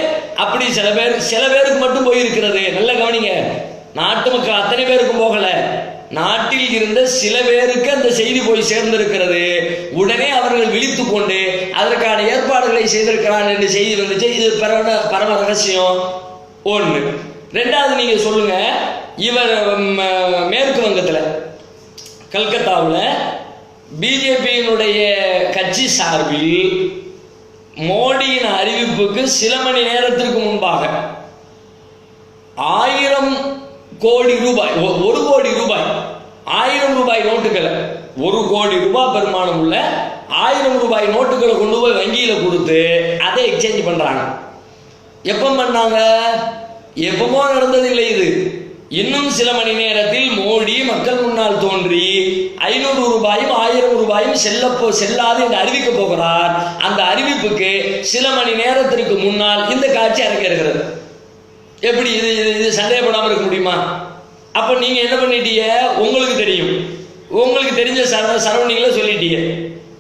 அப்படி சில பேருக்கு மட்டும் போயிருக்கிறது. நல்ல கவனிங்க, நாட்டு மக்கள் அத்தனை பேருக்கும் போகல. நாட்டில் இருந்த சில பேருக்கு அந்த செய்தி போய் சேர்ந்திருக்கிறது. உடனே அவர்கள் விழித்துக் கொண்டு அதற்கான ஏற்பாடுகளை செய்திருக்கிறான் என்று செய்தி வந்துச்சு. இது பரம ரகசியம். ஒன்று. ரெண்டாவது, நீங்க சொல்லுங்க, இவர் மேற்கு வங்கத்தில் கல்கத்தாவில் பிஜேபியினுடைய கட்சி சார்பில் மோடியின் அறிவிப்புக்கு சில மணி நேரத்திற்கு முன்பாக 1000 கோடி ரூபாய், 1 கோடி ரூபாய், 1000 ரூபாய் நோட்டுகளை, 1 கோடி ரூபாய் பெருமானம் உள்ள 1000 ரூபாய் நோட்டுகளை கொண்டு போய் வங்கியில கொடுத்து அதை எக்ஸ்சேஞ்ச் பண்றாங்க. எப்ப பண்ணாங்க? எப்பமோ நடந்தது இல்லை இது. இன்னும் சில மணி நேரத்தில் மோடி மக்கள் முன்னால் தோன்றி 500 ரூபாயும் 1000 ரூபாயும் செல்லாது என்று அறிவிக்க போகிறார். அந்த அறிவிப்புக்கு சில மணி நேரத்திற்கு முன்னால் இந்த காட்சி அரங்கேறுகிறது. எப்படி இது சந்தேகப்படாமல் இருக்க முடியுமா? அப்ப நீங்க என்ன பண்ணிட்டீங்க? உங்களுக்கு தெரியும், உங்களுக்கு தெரிஞ்ச சரௌண்டிங்ல சொல்லிட்டீங்க.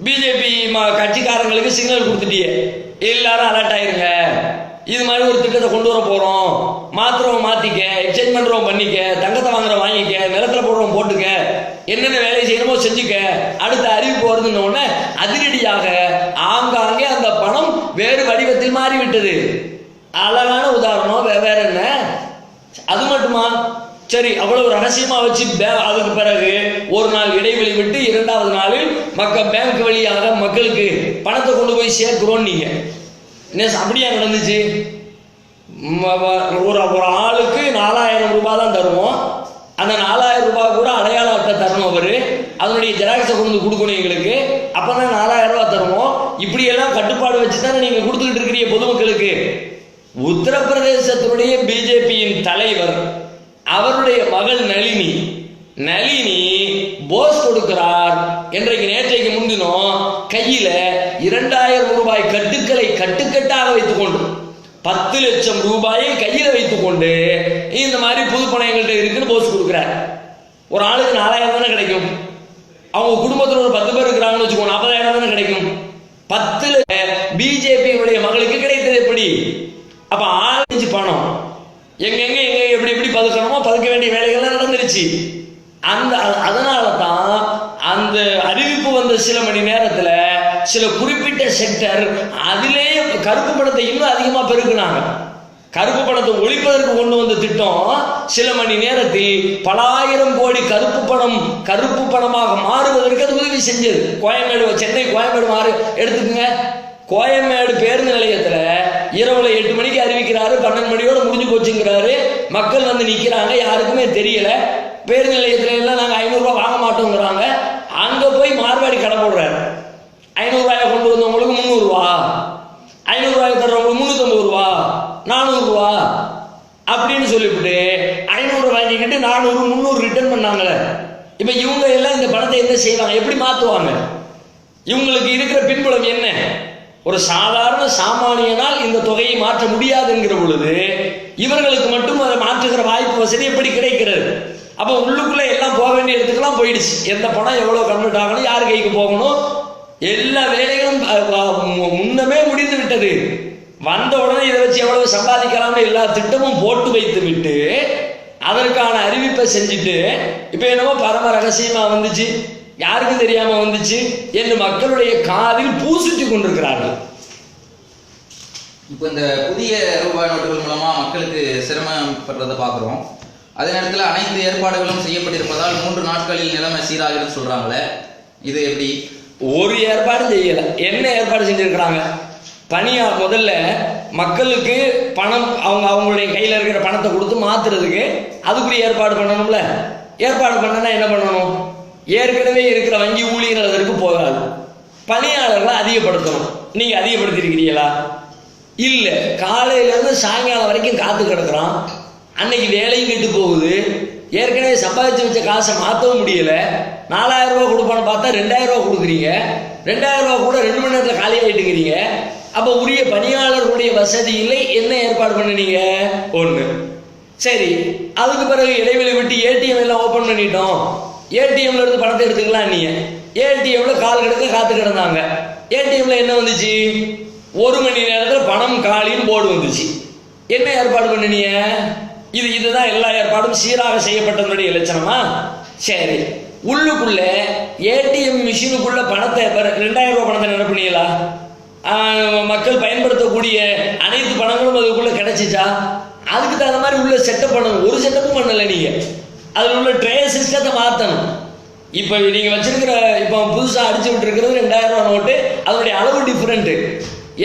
பிஜேபி கட்சிக்காரங்களுக்கு சிக்னல் கொடுத்துட்டீங்க, எல்லாரும் அலர்ட் ஆயிருங்க, இது மாதிரி ஒரு திட்டத்தை கொண்டு வர போறோம், மாத்திரவன் மாத்திக்க, எக்ஸ்சேஞ்ச் பண்றவன் பண்ணிக்க, தங்கத்தை வாங்குற வாங்கிக்க, நிலத்துல போடுறவன் போட்டுக்க, என்னென்ன வேலை செய்யணுமோ செஞ்சுக்க, அடுத்த அறிவிப்பு வருதுன்னு உடனே அதிரடியாக ஆங்காங்கே அந்த பணம் வேறு வடிவத்தில் மாறிவிட்டது. அழகான உதாரணம். வேற என்ன? அது மட்டுமா? சரி, அவ்வளவு ரகசியமா வச்சு அதுக்கு பிறகு ஒரு நாள் இடைவெளி விட்டு 2வது நாளில் பேங்க் வழியாக மக்களுக்கு பணத்தை கொண்டு போய் சேர்க்கிறோம். நீங்க அப்படியா நடந்துச்சு? ஒரு ஆளுக்கு 4000 ரூபாய் தான் தருவோம். அந்த 4000 ரூபாய் கூட அடையாள அட்டை தரணும். அவரு அதனுடைய ஜெராக்ஸை கொண்டு கொடுக்கணும் எங்களுக்கு. அப்பதான் 4000 ரூபாய் தருவோம். இப்படி எல்லாம் கட்டுப்பாடு வச்சு தானே நீங்க கொடுத்துக்கிட்டு இருக்கிறீங்க பொதுமக்களுக்கு. உத்தரப்பிரதேசத்தினுடைய பிஜேபியின் தலைவர், அவருடைய மகள் நளினி போஸ் கொடுக்கிறார். நேற்றைக்கு முன்தினம் கையில 2000 ரூபாய் கட்டுக்களை கட்டுக்கட்டாக வைத்துக் கொண்டு 10 லட்சம் ரூபாயை கையில வைத்துக் கொண்டு இந்த மாதிரி புது பணம் எங்கள்கிட்ட இருக்குன்னு போஸ் கொடுக்கிறார். ஒரு ஆளுக்கு 4000 தானே கிடைக்கும். அவங்க குடும்பத்தில் ஒரு 10 பேர் இருக்கிறாங்கன்னு வச்சுக்கோங்க, 40,000 தானே கிடைக்கும். 10 பிஜேபியுடைய மகளுக்கு கிடைத்தது எப்படி? அப்ப ஆளு பணம் எங்க எப்படி பதுக்கணுமோ பதுக்க வேண்டிய வேலைகள்லாம் நடந்துருச்சு. அதனால தான் அந்த அறிவிப்பு வந்த சில மணி நேரத்தில் சில குறிப்பிட்ட செக்டர் அதிலேயே கருப்பு பணத்தை இன்னும் அதிகமா பெருக்குனாங்க. கருப்பு பணத்தை ஒழிப்பதற்கு கொண்டு வந்த திட்டம் சில மணி நேரத்தில் பல ஆயிரம் கோடி கருப்பு பணமாக மாறுவதற்கு அது உதவி செஞ்சது. சென்னை கோயம்பேடு எடுத்துக்கங்க. கோயம்பேடு பேருந்து நிலையத்துல இரவுல 8 மணிக்கு அறிவிக்கிறாரு, 12 மணியோட முடிஞ்சு போச்சுங்கிறாரு. மக்கள் வந்து நிக்கிறாங்க, யாருக்குமே தெரியல. பேருந்து நிலையத்துல எல்லாம் நாங்க 500 ரூபாய் வாங்க மாட்டோங்கிறாங்க. அங்க போய் மார்வாடி கடை போடுறாரு. 500 ரூபாயை கொண்டு வந்தவங்களுக்கு 300 ரூபா, 500 ரூபாய் தர்றவங்களுக்கு 350 ரூபா, 400 ரூபா அப்படின்னு சொல்லிவிட்டு 500 வாங்கிக்கிட்டு 400 300 ரிட்டர்ன் பண்ணாங்களே. இப்ப இவங்க எல்லாம் இந்த பணத்தை என்ன செய்வாங்க? எப்படி மாத்துவாங்க? இவங்களுக்கு இருக்கிற பின்புலம் என்ன? ஒரு சாதாரண சாமானியனால் இந்த தொகையை மாற்ற முடியாது என்கிற பொழுது இவர்களுக்கு மட்டும் அதை மாற்றுகிற வாய்ப்பு வசதி எப்படி கிடைக்கிறது? அப்ப உள்ளுக்குள்ள எல்லாம் போக வேண்டிய இடத்துக்கெல்லாம் போயிடுச்சு. எந்த பணம் எவ்வளவு கன்வெர்ட் ஆகணும், யார் கைக்கு போகணும், எல்லா வேலைகளும் முன்னமே முடிந்து விட்டது. வந்த உடனே இதை வச்சு எவ்வளவு சம்பாதிக்கலாம்னு எல்லா திட்டமும் போட்டு வைத்து விட்டு அதற்கான அறிவிப்பை செஞ்சுட்டு இப்ப என்னமோ பரம ரகசியமா வந்துச்சு, யாருக்கும் தெரியாம வந்துச்சு என்று மக்களுடைய காதில் பூசிட்டு கொண்டிருக்கிறார்கள். இப்போ இந்த புதிய ரூபாய் நோட்டுகள் மூலமா மக்களுக்கு சிரமப்படுறதை பார்க்குறோம். அதே நேரத்தில் அனைத்து ஏற்பாடுகளும் செய்யப்பட்டிருப்பதால் 3 நாட்களில் நிலைமை சீராகிடும் சொல்றாங்களே, இது எப்படி? ஒரு ஏற்பாடு செய்யல. என்ன ஏற்பாடு செஞ்சிருக்கிறாங்க? பணியா முதல்ல மக்களுக்கு பணம் அவங்களுடைய கையில் இருக்கிற பணத்தை கொடுத்து மாத்துறதுக்கு அதுக்குரிய ஏற்பாடு பண்ணணும்ல. ஏற்பாடு பண்ணனா என்ன பண்ணணும்? ஏற்கனவே இருக்கிற வங்கி ஊழியர்கள் அதற்கு போகாது, பணியாளர்களை அதிகப்படுத்தணும். நீங்க அதிகப்படுத்திருக்கிறீங்களா? இல்ல. காலையில இருந்து சாயங்காலம் வரைக்கும் காத்து கிடக்குறான், அன்னைக்கு வேலையும் கெட்டு போகுது, ஏற்கனவே சம்பாதிச்சு வச்ச காசை மாற்றவும் முடியல. 4000 ரூபா கொடுப்பான்னு பார்த்தா 2000 ரூபா கொடுக்குறீங்க, 2000 ரூபா கூட 2 மணி நேரத்தில் காலியாகிட்டுக்கிறீங்க. அப்போ உரிய பணியாளர்களுடைய வசதி இல்லை, என்ன ஏற்பாடு பண்ணுனீங்க? ஒன்று. சரி, அதுக்கு பிறகு இடைவெளி விட்டு ஏடிஎம் எல்லாம் ஓப்பன் பண்ணிட்டோம், ஏடிஎம்ல இருந்து பணத்தை எடுத்துக்கலாம். நீங்க ஏடிஎம்ல கால் கிடக்க காத்து கிடந்தாங்க, ஏடிஎம்ல என்ன வந்துச்சு? 1 மணி நேரத்தில் பணம் காலின்னு போர்டு வந்துச்சு. என்ன ஏற்பாடு பண்ணினீங்க? இதுதான் எல்லா ஏற்பாடும் சீராக செய்யப்பட்டதனுடைய லட்சணமா? சரி, உள்ளுக்குள்ள ஏடிஎம் மிஷினுக்குள்ள பணத்தை 2000 ரூபாய் பணத்தை நிரப்புனீங்களா? மக்கள் பயன்படுத்தக்கூடிய அனைத்து பணங்களும் அதுக்குள்ள கிடைச்சிச்சா? அதுக்கு தகுந்த மாதிரி உள்ள செட்டப் பண்ணணும். ஒரு செட்டப்பும் பண்ணல நீங்க. அதில் உள்ள ட்ரே சிஸ்டத்தை மாற்றணும். இப்போ நீங்க வச்சிருக்கிற இப்போ புதுசாக அடிச்சு விட்டு இருக்கிறது 2000 ரூபாய் நோட்டு, அதனுடைய அளவு டிஃப்ரெண்ட்.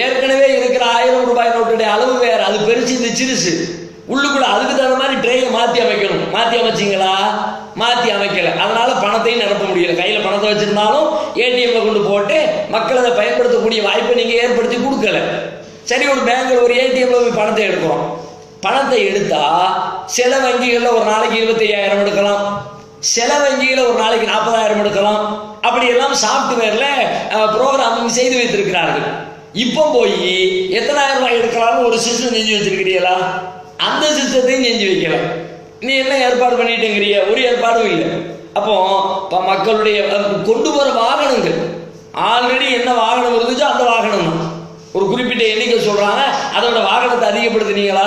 ஏற்கனவே இருக்கிற 1000 ரூபாய் நோட்டுடைய அளவு வேற, அது பெருசு, இந்த சிறுசு. உள்ளுக்குள்ள அதுக்கு தகுந்த மாதிரி ட்ரேயை மாற்றி அமைக்கணும். மாற்றி அமைச்சிங்களா? மாற்றி அமைக்கல. அதனால பணத்தையும் நிரப்ப முடியல. கையில் பணத்தை வச்சிருந்தாலும் ஏடிஎம்ல கொண்டு போட்டு மக்கள் அதை பயன்படுத்தக்கூடிய வாய்ப்பை நீங்க ஏற்படுத்தி கொடுக்கல. சரி, ஒரு பேங்க்ல ஒரு ஏடிஎம்ல போய் பணத்தை எடுக்கிறோம். பணத்தை எடுத்தா சில வங்கிகள்ல ஒரு நாளைக்கு 25,000 எடுக்கலாம், சில வங்கிகளை ஒரு நாளைக்கு 40,000 எடுக்கலாம். அப்படி எல்லாம் சாப்ட்வேர்ல ப்ரோக்ராமிங் செய்து வைத்திருக்கிறார்கள். இப்போ போய் எத்தனாயிரம் ரூபாய் எடுக்கலாம்னு ஒரு சிஸ்டம் செஞ்சு வச்சிருக்கிறீங்களா? அந்த சிஸ்டத்தையும் செஞ்சு வைக்கல. நீ என்ன ஏற்பாடு பண்ணிட்டுங்கிறிய? ஒரு ஏற்பாடும் இல்லை. அப்போ மக்களுடைய கொண்டு போற வாகனங்கள் ஆல்ரெடி என்ன வாகனம் இருந்துச்சோ அந்த வாகனம் தான். ஒரு குறிப்பிட்ட எண்ணிக்கை சொல்றாங்க, அதோட வாகனத்தை அதிகப்படுத்தினீங்களா?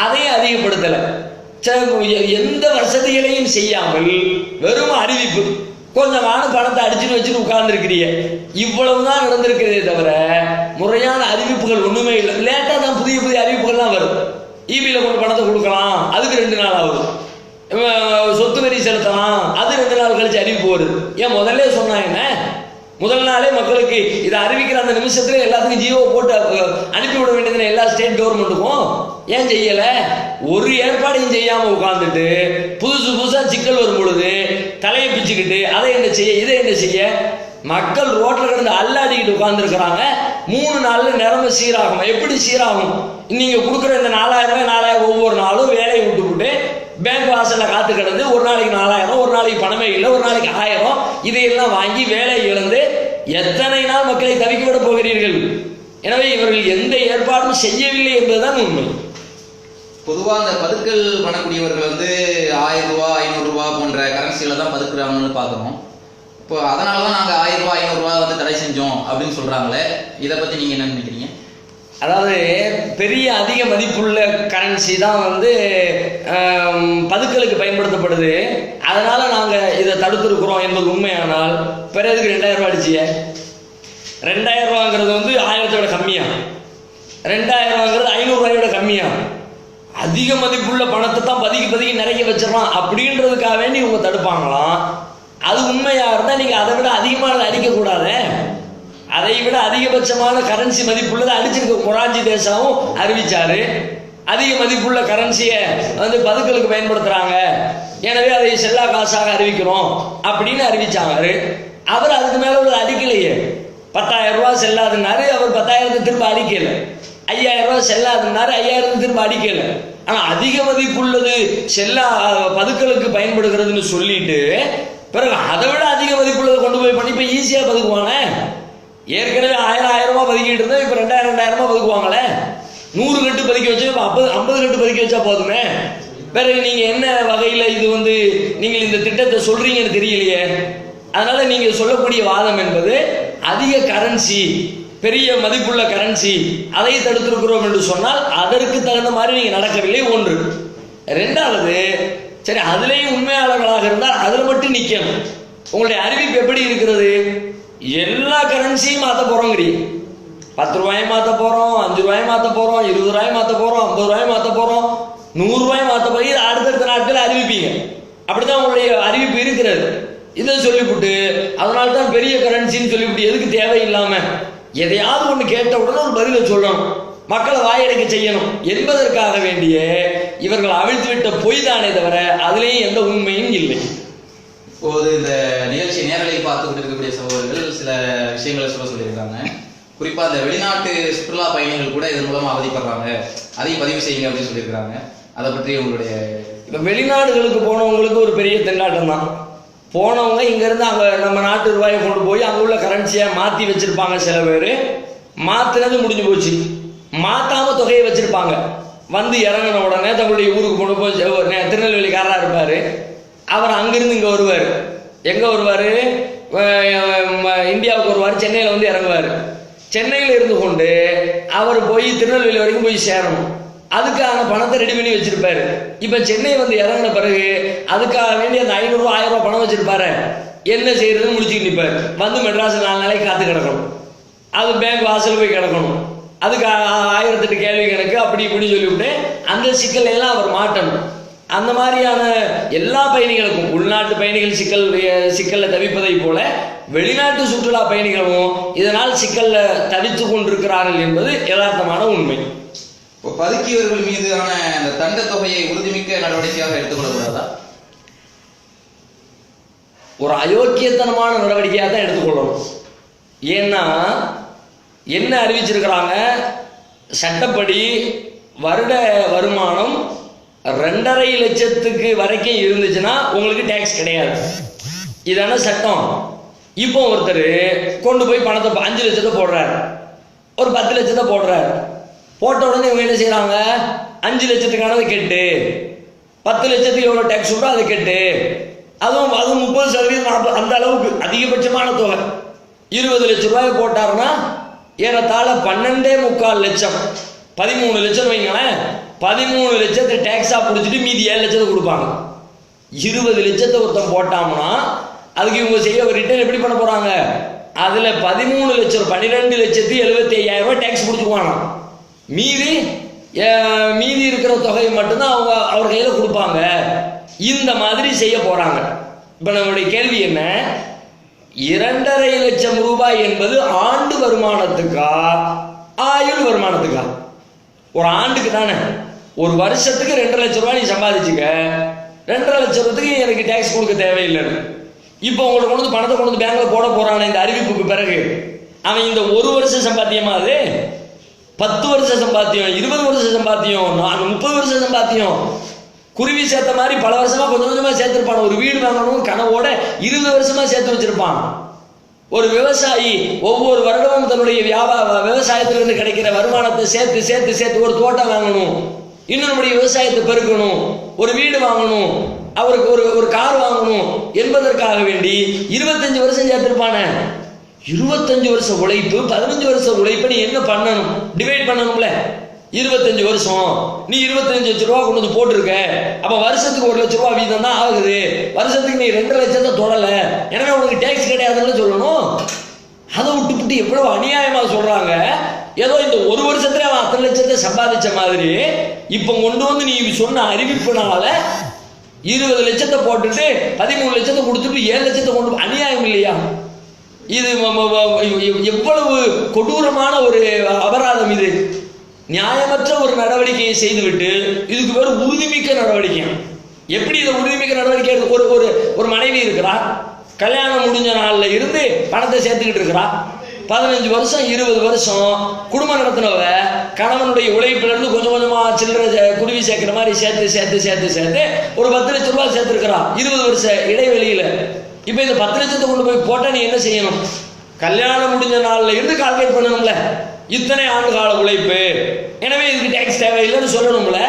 அதையும் அதிகப்படுத்தல. எந்த வசதிகளையும் செய்யாமல் வெறும் அறிவிப்பு, கொஞ்சமான பணத்தை அடிச்சுட்டு வச்சுட்டு உட்கார்ந்து இருக்கிறீங்க. இவ்வளவுதான் நடந்திருக்கிறதே தவிர முறையான அறிவிப்புகள் ஒண்ணுமே இல்லை. லேட்டா தான் புதிய புதிய அறிவிப்புகள்லாம் வரும். இபில கொண்டு பணத்தை கொடுக்கலாம், அதுக்கு 2 நாள் ஆகுது. சொத்து வரி செலுத்தலாம், அது 2 நாள் கழிச்சு அறிவிப்பு வருது. ஏன் முதல்ல சொன்னா என்ன? முதல் நாளே மக்களுக்கு இதை அறிவிக்கிற அந்த நிமிஷத்துல எல்லாத்துக்கும் ஜியோ போட்டு அனுப்பிவிட வேண்டியது எல்லா ஸ்டேட் கவர்மெண்ட்டுக்கும். ஏன் செய்யல? ஒரு ஏற்பாடையும் செய்யாம உட்கார்ந்துட்டு புதுசா சிக்கல் வரும் பொழுது தலையை பிச்சுக்கிட்டு அதை என்ன செய்ய, இதை என்ன செய்ய? மக்கள் ரோட்ல கிடந்து அல்லாடிக்கிட்டு உட்கார்ந்து இருக்கிறாங்க. 3 நாள்ல நிலைமை சீராகும். எப்படி சீராகும்? நீங்க கொடுக்குற இந்த 4000 ரூபாய் 4000 ஒவ்வொரு நாளும் வேலையை விட்டு பேங்க் வாசல்ல காத்து கிடந்து ஒரு நாளைக்கு 4000, ஒரு நாளைக்கு பணமே இல்லை, ஒரு நாளைக்கு 1000, இதையெல்லாம் வாங்கி வேலை இழந்து எத்தனை நாள் மக்களை தவிக்க விட போகிறீர்கள்? எனவே இவர்கள் எந்த ஏற்பாடும் செய்யவில்லை என்பதுதான் உண்மை. பொதுவாக அந்த பதுக்கல் பண்ணக்கூடியவர்கள் 1000 ரூபாய் 500 ரூபாய் போன்ற கரன்சியில தான் பதுக்குறாங்கன்னு பார்க்குறோம். இப்போ அதனாலதான் நாங்க 1000 ரூபாய் 500 ரூபாய் தடை செஞ்சோம் அப்படின்னு சொல்றாங்களே, இதை பத்தி நீங்க என்ன நினைக்கிறீங்க? அதாவது பெரிய அதிக மதிப்புள்ள கரன்சி தான் பதுக்கலுக்கு பயன்படுத்தப்படுது. அதனால நாங்க இதை தடுத்திருக்கிறோம் என்பது உண்மையானால் பிறகு 2000 ரூபாய் அடிச்சிய 2000 ரூபாங்கிறது 1000 விட கம்மியா, 2000 ரூபாங்கிறது 500 ரூபாயோட கம்மியா. அதிக மதிப்புள்ள பணத்தை தான் பதுக்கி நிறைய வச்சிடலாம் அப்படின்றதுக்காக வேண்டி இவங்க தடுப்பாங்களாம். அது உண்மையா இருந்தா நீங்க அதை விட அதிகமான அடிக்க கூடாது. அதை விட அதிகபட்சமான கரன்சி மதிப்புள்ளதை அடிச்சிருக்க மொரார்ஜி தேசாவும் அறிவிச்சாரு. அதிக மதிப்புள்ள கரன்சியை பதுக்கலுக்கு பயன்படுத்துறாங்க, எனவே அதை செல்லா காசாக அறிவிக்கிறோம் அப்படின்னு அறிவிச்சாரு. அவர் அதுக்கு மேல ஒரு அடிக்கலையே. 10,000 ரூபாய் செல்லாதுன்னாரு, அவர் 10,000 திரும்ப அடிக்கல. 5,000 ரூபாய் செல்லாதுன்னாரு, 5,000 திரும்ப அடிக்கல. ஆனா அதிக மதிப்புள்ளது செல்லா பதுக்கலுக்கு பயன்படுகிறதுன்னு சொல்லிட்டு பிறகு அதை விட அதிக மதிப்புள்ளதை கொண்டு போய் பண்ணி இப்ப ஈஸியா பதுக்குவானே. ஏற்கனவே 1000 ரூபாய் பதுக்கிட்டு இருந்தா இப்ப 2000 ரூபாய் பதுக்குவாங்களே. 100 கட்டு பதுக்கி வச்சு 50 கட்டு பதுக்கி வச்சா போதுமே. பிறகு நீங்க என்ன வகையில இது நீங்கள் இந்த திட்டத்தை சொல்றீங்கன்னு தெரியலையே. அதனால நீங்க சொல்லக்கூடிய வாதம் என்பது அதிக கரன்சி பெரிய மதிப்புள்ள கரன்சி அதை தடுத்திருக்கிறோம் என்று சொன்னால் அதற்கு தகுந்த மாதிரி நீங்க நடக்கவில்லை. ஒன்று. ரெண்டாவது, சரி அதுலேயும் உண்மையாளர்களாக இருந்தால் அதில் மட்டும் நிற்கணும். உங்களுடைய அறிவிப்பு எப்படி இருக்கிறது? எல்லா கரன்சியும் மாற்ற போறோங்கிறீங்க. 10 ரூபாயை மாற்ற போறோம், 5 ரூபாயை மாற்ற போறோம், 20 ரூபாயை மாற்ற போறோம், 50 ரூபாயை மாற்ற போறோம், 100 ரூபாயை மாற்ற போய் அடுத்தடுத்த நாட்கள் அறிவிப்பீங்க. அப்படிதான் உங்களுடைய அறிவிப்பு இருக்கிறது. இதை சொல்லிவிட்டு அதனால தான் பெரிய கரன்சின்னு சொல்லிவிட்டு எதுக்கு தேவையில்லாம எதையாவது ஒன்று கேட்ட உடனே ஒரு பதிலை சொல்லணும், மக்களை வாயடைக்க செய்யணும் என்பதற்காக வேண்டிய இவர்கள் அவிழ்த்து விட்ட பொய் தானே தவிர அதுலேயும் எந்த உண்மையும் இல்லை. இப்போது இந்த நிகழ்ச்சி நேரலையில் பார்த்துக்கிட்டு இருக்கக்கூடிய சகோதரர்கள் சில விஷயங்களை சொல்லியிருக்காங்க. குறிப்பா இந்த வெளிநாட்டு சுற்றுலா பயணிகள் கூட இதன் மூலமா அவதிப்படுறாங்க, அதையும் பதிவு செய்யுங்க அப்படின்னு சொல்லியிருக்காங்க. அதை பற்றி உங்களுடைய இப்போ வெளிநாடுகளுக்கு போனவங்களுக்கு ஒரு பெரிய திண்டாட்டம் தான். போனவங்க இங்கேருந்து அங்கே நம்ம நாட்டு ரூபாயை கொண்டு போய் அங்கே உள்ள கரன்சியை மாற்றி வச்சுருப்பாங்க. சில பேர் மாற்றினது முடிஞ்சு போச்சு, மாற்றாமல் தொகையை வச்சுருப்பாங்க. வந்து இறங்கின உடனே தங்களுடைய ஊருக்கு கொண்டு போய் திருநெல்வேலிக்காரராக இருப்பார், அவர் அங்கேருந்து இங்கே வருவார். எங்கே வருவார்? இந்தியாவுக்கு வருவார், சென்னையில் வந்து இறங்குவார். சென்னையில் இருந்து கொண்டு அவர் போய் திருநெல்வேலி வரைக்கும் போய் சேரணும். அதுக்கான பணத்தை ரெடி பண்ணி வச்சிருப்பாரு. இப்ப சென்னை வந்து இறங்கின பிறகு அதுக்காக வேண்டிய அந்த 500 ரூபா 1000 ரூபாய் பணம் வச்சிருப்பாரு. என்ன செய்யறதுன்னு முடிச்சுட்டு நிற்பாரு. வந்து மெட்ராஸ் 4 நாளைக்கு காத்து கிடக்கணும், அது பேங்க் வாசல் போய் கிடக்கணும், அதுக்கு 1008 கேள்வி கணக்கு அப்படி இப்படி சொல்லிவிட்டு அந்த சிக்கலை எல்லாம் அவர் மாட்டணும். அந்த மாதிரியான எல்லா பயணிகளுக்கும், உள்நாட்டு பயணிகள் சிக்கல்ல தவிப்பதை போல வெளிநாட்டு சுற்றுலா பயணிகளும் இதனால் சிக்கல்ல தவித்து கொண்டிருக்கிறார்கள் என்பது யதார்த்தமான உண்மை. இப்போ பதுக்கியவர்கள் மீதான அந்த தண்ட தொகையை உறுதிமிக்க நடவடிக்கையாக எடுத்துக்கொள்ளக்கூடாதா? ஒரு அயோக்கியத்தனமான நடவடிக்கையாக தான் எடுத்துக்கொள்ளணும். ஏன்னா என்ன அறிவிச்சிருக்கிறாங்க, சட்டப்படி வருட வருமானம் 2.5 லட்சத்துக்கு வரைக்கும் இருந்துச்சுன்னா உங்களுக்கு டேக்ஸ் கிடையாது. இதான சட்டம். இப்போ ஒருத்தர் கொண்டு போய் பணத்தை 5 லட்சத்தை போடுறாரு, ஒரு 10 லட்சத்தை போடுறாரு. போட்ட உடனே இவங்க என்ன செய்யறாங்க, 5 லட்சத்துக்கானது கெட்டு, 10 லட்சத்துக்கு எவ்வளோ டேக்ஸ் உண்டோ அதை கெட்டு, அதுவும் 30% 40 அந்த அளவுக்கு அதிகபட்சமான தொகை 20 லட்சம் ரூபாய் போட்டாருன்னா ஏறத்தாழ 12.25 லட்சம், 13 லட்சம் வைங்களேன். 13 லட்சத்தை டேக்ஸா பிடிச்சிட்டு மீதி 7 லட்சத்தை கொடுப்பாங்க. 20 லட்சத்தை ஒருத்தன் போட்டாங்கன்னா அதுக்கு இவங்க செய்ய ஒரு ரிட்டர்ன் எப்படி பண்ண போறாங்க, அதுல 13 லட்சம் 12,75,000 ரூபாய் டேக்ஸ் பிடிச்சிக்குவாங்க. மீதி இருக்கிற தொகையை மட்டும்தான் அவங்க அவர் கையில கொடுப்பாங்க. இந்த மாதிரி செய்ய போறாங்க. இப்ப நம்மளுடைய கேள்வி என்ன, 2.5 லட்சம் ரூபாய் என்பது ஆண்டு வருமானத்துக்கா ஆயுள் வருமானத்துக்கா? ஒரு ஆண்டுக்கு தானே. ஒரு வருஷத்துக்கு 2.5 லட்சம் ரூபாய் நீ சம்பாதிச்சுக்க, 2.5 லட்சம் ரூபாய்க்கு எனக்கு டேக்ஸ் கொடுக்க தேவையில்லைன்னு. இப்போ உங்களுக்கு கொண்டு பணத்தை கொண்டு பேங்க்ல போட போறான இந்த அறிவிப்புக்கு பிறகு அவன் இந்த ஒரு வருஷம் சம்பாத்தியமா, அது 10 வருஷம் சம்பாத்தியம், 20 வருஷம் சம்பாத்தியம், 30 வருஷம் சம்பாத்தியம், குருவி சேர்த்த மாதிரி பல வருஷமா கொஞ்சம் கொஞ்சமா சேர்த்திருப்பான். ஒரு வீடு வாங்கணும் கனவோட 20 வருஷமா சேர்த்து வச்சிருப்பான். ஒரு விவசாயி ஒவ்வொரு வருடமும் தன்னுடைய விவசாயத்திலிருந்து கிடைக்கிற வருமானத்தை சேர்த்து சேர்த்து சேர்த்து ஒரு தோட்டம் வாங்கணும், இன்னும் நம்முடைய விவசாயத்தை பெருக்கணும், ஒரு வீடு வாங்கணும், அவருக்கு ஒரு கார் வாங்கணும் என்பதற்காக வேண்டி 25 வருஷம் சேர்த்திருப்பானே. 25 வருஷம் உழைப்பு, 15 வருஷம் உழைப்பு நீ என்ன பண்ணணும், டிவைட் பண்ணணும்ல. 25 வருஷம் நீ 25 லட்சம் ரூபா கொண்டு வந்து போட்டிருக்க, அப்ப வருஷத்துக்கு 1 லட்சம் ரூபா வீதம் தான் ஆகுது. வருஷத்துக்கு நீ 2 லட்சத்தை தொடல, எனவே உனக்கு டேக்ஸ் கிடையாதுன்னு சொல்லணும். அதை விட்டுப்புட்டு எவ்வளவு அநியாயமா சொல்றாங்க. ஏதோ இந்த ஒரு வருஷத்துல அவன் 10 லட்சத்தை சம்பாதிச்ச மாதிரி இப்ப கொண்டு வந்து நீ சொன்ன அறிவிப்புனால 20 லட்சத்தை போட்டுட்டு 13 லட்சத்தை கொடுத்துட்டு 7 லட்சத்தை கொண்டு, அநியாயம் இல்லையா? இது எவ்வளவு கொடூரமான ஒரு அபராதம் இது. நியாயமற்ற ஒரு நடவடிக்கையை செய்துவிட்டு இதுக்கு பேர் உறுதிமிக்க நடவடிக்கை. எப்படி இதை உறுதிமிக்க நடவடிக்கை? ஒரு மனைவி இருக்கிறா, கல்யாணம் முடிஞ்ச நாள்ல இருந்து பணத்தை சேர்த்துக்கிட்டு இருக்கிறா, 15 வருஷம் 20 வருஷம் குடும்பம் நடத்தினவ கணவனுடைய உழைப்புல இருந்து கொஞ்சம் கொஞ்சமா சில்லறை குருவி சேர்க்கிற மாதிரி சேர்த்து சேர்த்து சேர்த்து சேர்த்து ஒரு 10 லட்சம் ரூபாய் சேர்த்திருக்கிறா 20 வருஷ இடைவெளியில. இப்ப இந்த 10 லட்சத்தை கொண்டு போய் போட்டா நீ என்ன செய்யணும்? கல்யாணம் முடிஞ்ச நாள்ல இருந்து கால்குலேட் பண்ணணும்ல, இத்தனை ஆண்டு கால உழைப்பு, எனவே இதுக்கு டேக்ஸ் தேவையில்லைன்னு சொல்லணும்ல.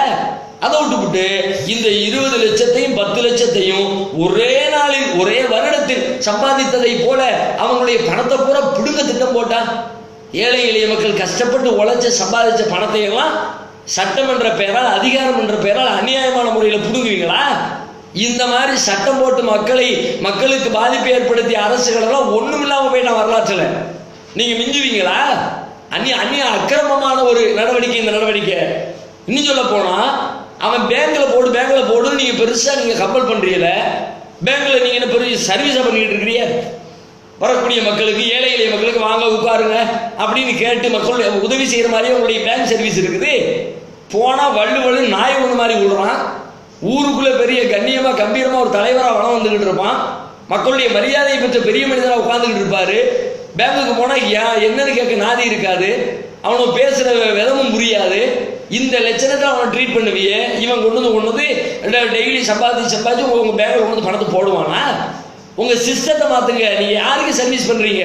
அதை விட்டுவிட்டு இந்த 20 லட்சத்தையும் 10 லட்சத்தையும் ஒரே நாளில் ஒரே வருடத்தில் சம்பாதித்ததை போல அவங்களுடைய பணத்தை பூரா பிடுங்க திட்டம் போட்டா ஏழை எளிய மக்கள் கஷ்டப்பட்டு உழைச்ச சம்பாதிச்ச பணத்தை எல்லாம் சட்டம் என்ற பெயரால், அதிகாரம் என்ற பெயரால் அநியாயமான முறையில் புடுங்குவீங்களா? இந்த மாதிரி சட்டம் போட்டு மக்களுக்கு பாதிப்பை ஏற்படுத்திய அரசுகள் எல்லாம் ஒண்ணும் இல்லாம போயிட்டா வரலாற்றுல. நீங்க மிஞ்சுவீங்களா? அந்நிய அக்கிரமமான ஒரு நடவடிக்கை இந்த நடவடிக்கை. இன்னும் சொல்ல போனா, அவன் பேங்க்ல போடு நீங்க பெருசா நீங்க கம்பல் பண்றீங்கல, பேங்க்ல நீங்க என்ன பெரிய சர்வீஸா பண்ணிட்டு இருக்கிறீங்க? வரக்கூடிய மக்களுக்கு, ஏழை எளிய மக்களுக்கு வாங்க உட்காருங்க அப்படின்னு கேட்டு மக்கள் உதவி செய்யற மாதிரி உங்களுடைய பேங்க் சர்வீஸ் இருக்குது. போனா வள்ளு நாய் ஒன்று மாதிரி விடுறான். ஊருக்குள்ள பெரிய கண்ணியமா கம்பீரமா ஒரு தலைவரா வளம் வந்துகிட்டு இருப்பான். மக்களுடைய மரியாதையை பெற்ற பெரிய மனிதராக உட்கார்ந்துகிட்டு இருப்பாரு. பேங்குக்கு போனா என்னன்னு கேட்க நாதி இருக்காது. அவனும் பேசுற விதமும் புரியாது. இந்த லட்சணத்தை அவனை ட்ரீட் பண்ணுவியே. இவன் கொண்டு வந்து டெய்லி சம்பாதிச்சு உங்க பேங்க்ல கொண்டு பணத்தை போடுவானா? உங்க சிஸ்டத்தை மாத்துங்க. நீங்க யாருக்கு சர்வீஸ் பண்றீங்க?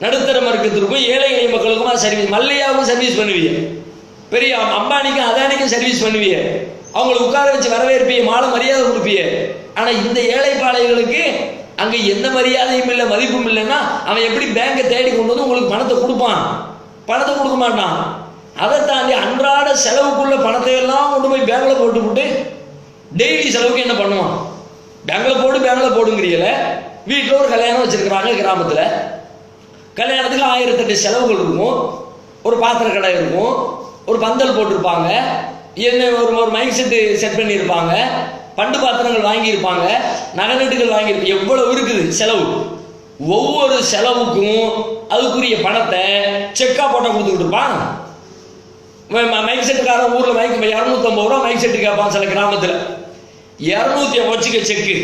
நடுத்தர வர்க்கத்திற்கும் ஏழை எளிய மக்களுக்குமா சர்வீஸ்? மல்லையாவுக்கும் சர்வீஸ் பண்ணுவீங்க, பெரிய அம்பானிக்கும் அதானிக்கும் சர்வீஸ் பண்ணுவீங்க, அவங்களுக்கு உட்கார வச்சு வரவேற்பீங்க, மாலை மரியாதை கொடுப்பீங்க. ஆனா இந்த ஏழை பாளையங்களுக்கு அங்க எந்த மரியாதையும் இல்லை, மதிப்பும் இல்லைன்னா அவன் எப்படி பேங்கை தேடி கொண்டு வந்து உங்களுக்கு பணத்தை கொடுப்பான்? பணத்தை கொடுக்க மாட்டான். அதை தாண்டி அன்றாட செலவுக்குள்ள பணத்தை எல்லாம் கொண்டு போய் பேங்க்ல போட்டு டெய்லி செலவுக்கு என்ன பண்ணுவான்? பேங்க்ல போடுங்கிறீங்கள. வீட்டில் ஒரு கல்யாணம் வச்சிருக்கிறாங்க கிராமத்தில். கல்யாணத்துக்கு 1008 செலவுகள் இருக்கும். ஒரு பாத்திர கடை இருக்கும், ஒரு பந்தல் போட்டிருப்பாங்க, என்ன ஒரு மைக் செட் பண்ணியிருப்பாங்க, பண்டு பாத்திரங்கள் வாங்கியிருப்பாங்க, நகை நட்டுகள் வாங்கியிருப்பாங்க. எவ்வளவு இருக்குது செலவு. ஒவ்வொரு செலவுக்கும் அதுக்குரிய பணத்தை செக்கா போட்ட கொடுத்துக்கிட்டு இருப்பான். மைக் செட்டுக்காரன் ஊர்ல மைக் 250 ரூபா மைக் செட்டு கேட்பான். சில கிராமத்தில் 250 செக்கு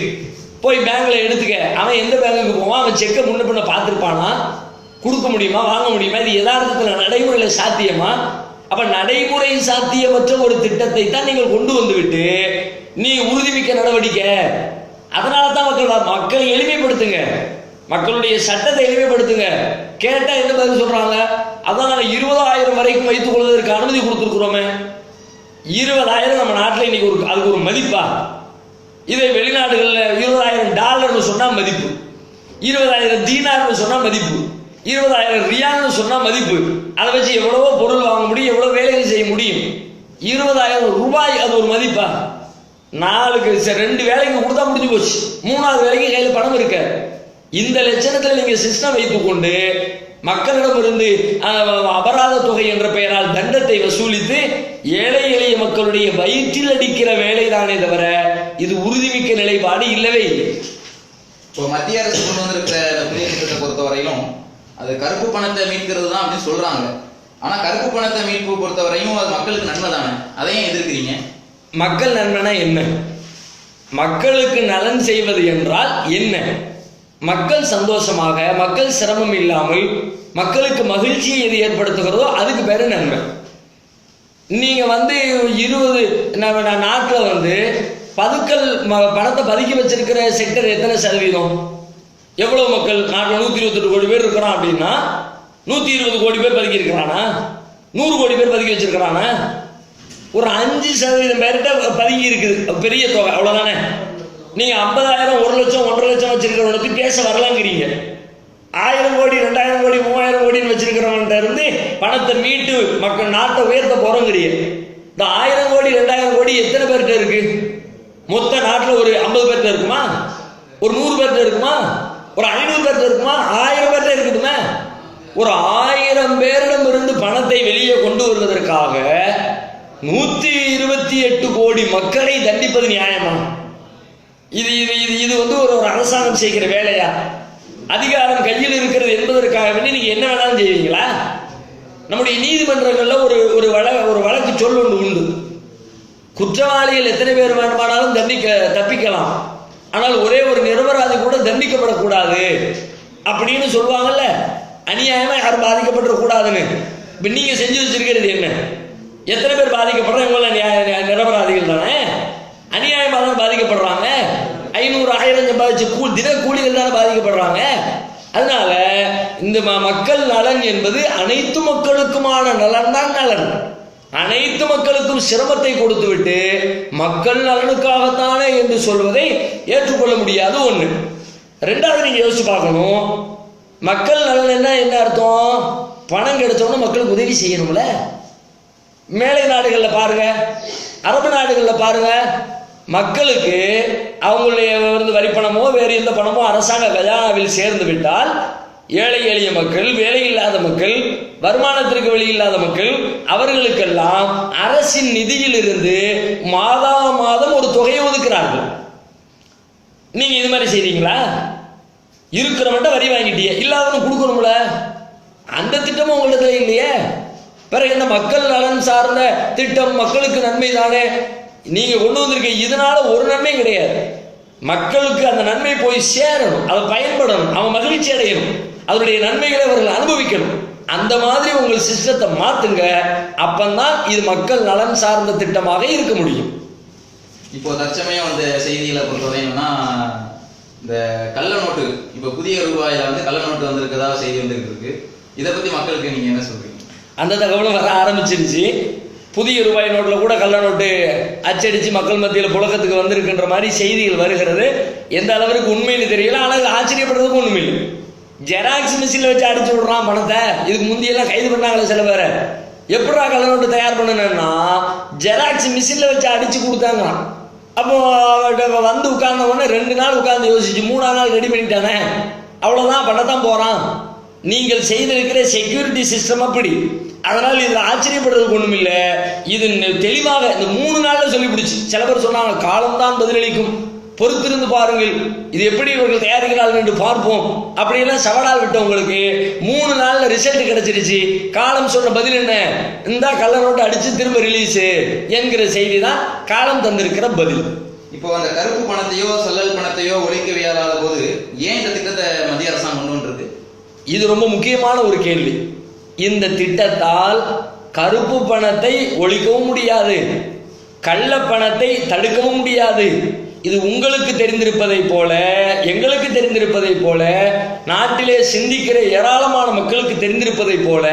போய் பேங்க்ல எடுத்துக்க. அவன் எந்த பேங்குக்கு போவான்? அவன் செக்கை முன்ன பின்ன பார்த்துருப்பானா? கொடுக்க முடியுமா, வாங்க முடியுமா? இது யதார்த்தத்தில் நடைமுறையில் சாத்தியமா? அப்ப நடைமுறை சாத்தியமற்ற ஒரு திட்டத்தை தான் நீங்கள் கொண்டு வந்துவிட்டு நீ உறுதிமிக்க நடவடிக்கை. அதனால தான் மக்களை எளிமைப்படுத்துங்க, மக்களுடைய சட்டத்தை எளிமைப்படுத்துங்க. கேட்டா என்ன பதில் சொல்றாங்க? அதான் நாங்கள் 20,000 வரைக்கும் வைத்துக் கொள்வதற்கு அனுமதி கொடுத்துருக்குறோமே. 20,000 நம்ம நாட்டில் இன்னைக்கு அதுக்கு ஒரு மதிப்பா? இதை வெளிநாடுகளில் $20,000 சொன்னா மதிப்பு, 20,000 தீனார்னு சொன்னா மதிப்பு, 20,000 ரியால்னு சொன்னா மதிப்பு. அதை வச்சு எவ்வளவோ பொருள் வாங்க முடியும், எவ்வளவு வேலைகள் செய்ய முடியும். 20,000 ரூபாய் அது ஒரு மதிப்பா? 2 வேலைக்கு கொடுத்தா முடிஞ்சு போச்சு. 3வது வேலைக்கு கையில் பணம் இருக்க. இந்த லட்சணத்தில் நீங்க சிஸ்டம் வைத்துக் கொண்டு மக்களிடமிருந்து அபராத தொகை என்ற பெயரால் தண்டத்தை வசூலித்து ஏழை எளிய மக்களுடைய வயிற்றில் அடிக்கிற வேலை தானே தவிர இது உறுதிமிக்க நிலைப்பாடு இல்லவே இல்லை. இப்போ மத்திய அரசு கொண்டு வந்திருக்கிற புதிய திட்டத்தை பொறுத்தவரையிலும் அது கருப்பு பணத்தை மீட்கிறது தான் அப்படின்னு சொல்றாங்க. ஆனா கருப்பு பணத்தை மீட்பு பொறுத்தவரையும் அது மக்களுக்கு நன்மை தானே, அதையும் எதிர்க்கிறீங்க? மக்கள் நன்மைனா என்ன? மக்களுக்கு நலன் செய்வது என்றால் என்ன? மக்கள் சந்தோஷமாக, மக்கள் சிரமம் இல்லாமல் மக்களுக்கு மகிழ்ச்சியை எது ஏற்படுத்துகிறதோ அதுக்கு பேரு நன்மை. நீங்க 20 நாட்டில் பதுக்கல் பணத்தை பதுக்கி வச்சிருக்கிற செக்டர் எத்தனை சதவீதம்? எவ்வளவு மக்கள்? நாட்டில் 128 கோடி பேர் இருக்கிறான் அப்படின்னா 120 கோடி பேர் பதுக்கி இருக்கிறானா? 100 கோடி பேர் பதுக்கி வச்சிருக்கிறானா? ஒரு 5% பேர்கிட்ட பதுக்கி இருக்குது, பெரிய தொகை, அவ்வளவுதானே. நீங்க 50,000, 1 லட்சம், 1.5 லட்சம் வச்சிருக்கிறவனுக்கு பேச வரலாங்கிறீங்க. 1000 கோடி, 2000 கோடி, 3000 கோடின்னு வச்சிருக்கிறவன்கிட்ட இருந்து பணத்தை மீட்டு மக்கள் நாட்டை உயர்த்த போறோங்கிறீங்க. இந்த 1000 கோடி 2000 கோடி எத்தனை பேர்கிட்ட இருக்கு? மொத்த நாட்டில் ஒரு 50 பேர்கிட்ட இருக்குமா? ஒரு 100 பேர்கிட்ட இருக்குமா? ஒரு 500 பேர்கிட்ட இருக்குமா? 1000 பேர்கிட்ட இருக்குதுமே. ஒரு 1000 பேரிடம் இருந்து பணத்தை வெளியே கொண்டு வருவதற்காக 128 கோடி மக்களை தண்டிப்பது நியாயமா? இது இது இது இது ஒரு அரசாங்கம் செய்கிற வேலையா? அதிகாரம் கையில் இருக்கிறது என்பதற்காக வேண்டி நீங்க என்ன வேணாலும் செய்வீங்களா? நம்முடைய நீதிமன்றங்கள்ல ஒரு வழக்கு சொல் ஒன்று உண்டு. குற்றவாளிகள் எத்தனை பேர் வேணுமானாலும் தப்பிக்கலாம், ஆனால் ஒரே ஒரு நிரபராதி கூட தண்டிக்கப்படக்கூடாது அப்படின்னு சொல்லுவாங்கல்ல. அநியாயமா யாரும் பாதிக்கப்படக்கூடாதுன்னு. இப்ப நீங்க செஞ்சு வச்சிருக்கிறது என்ன? எத்தனை பேர் பாதிக்கப்படுறாங்க? நிரபராதிகள் தானே, அநியாயமாக தான் பாதிக்கப்படுறாங்க. 500 1000 சம்பாதிச்சு தின கூலிகள் தானே பாதிக்கப்படுறாங்க. அதனால இந்த மக்கள் நலன் என்பது அனைத்து மக்களுக்குமான நலன் தான் நலன். அனைத்து மக்களுக்கும் சிரமத்தை கொடுத்து விட்டு மக்கள் நலனுக்காகத்தானே என்று சொல்வதை ஏற்றுக்கொள்ள முடியாத ஒண்ணு. 2வது நீங்க யோசிச்சு பார்க்கணும், மக்கள் நலன் என்ன அர்த்தம்? பணம் கிடைச்சோன்னு மக்களுக்கு உதவி செய்யணும்ல. மேலை நாடுகளில் பாருங்க, அரபு நாடுகளில் பாருங்க, மக்களுக்கு அவங்களுடைய வரிப்பணமோ வேறு எந்த பணமோ அரசாங்க கஜானாவில் சேர்ந்து விட்டால் ஏழை எளிய மக்கள், வேலை இல்லாத மக்கள், வருமானத்திற்கு வழி இல்லாத மக்கள், அவர்களுக்கெல்லாம் அரசின் நிதியில் இருந்து மாதா மாதம் ஒரு தொகையை ஒதுக்குறார்கள். நீங்க இது மாதிரி செய்றீங்களா? இருக்கிறவன்ட்ட வரி வாங்கிட்டீங்க, இல்லாதவனு கொடுக்கணும்ல. அந்த திட்டமும் உங்களிடத்துல இல்லையே. பிறகு என்ன மக்கள் நலன் சார்ந்த திட்டம், மக்களுக்கு நன்மை தானே நீங்க கொண்டு வந்திருக்க. இதனால ஒரு நன்மை கிடையாது. மக்களுக்கு அந்த நன்மை போய் சேரணும், அதை பயன்படணும், அவன் மகிழ்ச்சி அடையணும், அதனுடைய நன்மைகளை அவர்கள் அனுபவிக்கணும். அந்த மாதிரி உங்கள் சிஸ்டத்தை மாத்துங்க. அப்பந்தான் இது மக்கள் நலன் சார்ந்த திட்டமாக இருக்க முடியும். இப்போ தற்சமயம் அந்த செய்திகளை பொறுத்தவரை என்னன்னா, இந்த கள்ள நோட்டு, இப்போ புதிய ரூபாயில வந்து கள்ள நோட்டு வந்திருக்கதா செய்தி வந்துருக்கு இருக்கு. இதை பத்தி மக்களுக்கு நீங்க என்ன சொல்றீங்க? அந்த தகவலும் வர ஆரம்பிச்சிருச்சு. புதிய ரூபாய் நோட்டில் கூட கள்ள நோட்டு அச்சடிச்சு மக்கள் மத்தியில் புழக்கத்துக்கு வந்திருக்குன்ற மாதிரி செய்திகள் வருகிறது. எந்த அளவுக்கு உண்மைன்னு தெரியல, ஆனால் ஆச்சரியப்படுறதுக்கும் ஒண்ணுமே இல்லை. ஜெராக்ஸ் மிஷினில் வச்சு அடிச்சு விடுறான் பணத்தை. இதுக்கு முந்தியெல்லாம் கைது பண்ணாங்களே சில பேரை. எப்படா கள்ள நோட்டு தயார் பண்ணணும்னா ஜெராக்ஸ் மிஷினில் வச்சு அடிச்சு கொடுத்தாங்க. அப்போ வந்து உட்கார்ந்த உடனே 2 நாள் உட்கார்ந்து யோசிச்சு 3ஆம் நாள் ரெடி பண்ணிட்டானே, அவ்வளோதான் பண்ணத்தான் போறான். நீங்கள் செய்திருக்கிற செக்யூரிட்டி சிஸ்டம் அப்படி. அதனால் இதில் ஆச்சரியப்படுறதுக்கு ஒன்றும் இல்லை. இது தெளிவாக இந்த 3 நாளில் சொல்லிவிடுச்சு. சில பேர் சொன்னாங்க காலம்தான் பதிலளிக்கும், பொறுத்திருந்து பாருங்கள், இது எப்படி இவர்கள் தயாரிக்கிறார்கள் என்று பார்ப்போம் அப்படின்னா சவடால் விட்டவங்களுக்கு 3 நாளில் ரிசல்ட் கிடைச்சிருச்சு. காலம் சொன்ன பதில் என்ன? இந்த கள்ள நோட்டு அடிச்சு திரும்ப ரிலீஸ் என்கிற செய்தி தான் காலம் தந்திருக்கிற பதில். இப்போ அந்த கருப்பு பணத்தையோ சல்லல் பணத்தையோ ஒழிக்க இயலாத போது ஏன் இந்த திட்டத்தை மத்திய அரசாங்கம் கொண்டு வந்திருக்கு? இது ரொம்ப முக்கியமான ஒரு கேள்வி. இந்த திட்டத்தால் கருப்பு பணத்தை ஒழிக்கவும் முடியாது, கள்ள பணத்தை தடுக்கவும் முடியாது. இது உங்களுக்கு தெரிந்திருப்பதை போல, எங்களுக்கு தெரிந்திருப்பதை போல, நாட்டிலே சிந்திக்கிற ஏராளமான மக்களுக்கு தெரிந்திருப்பதை போல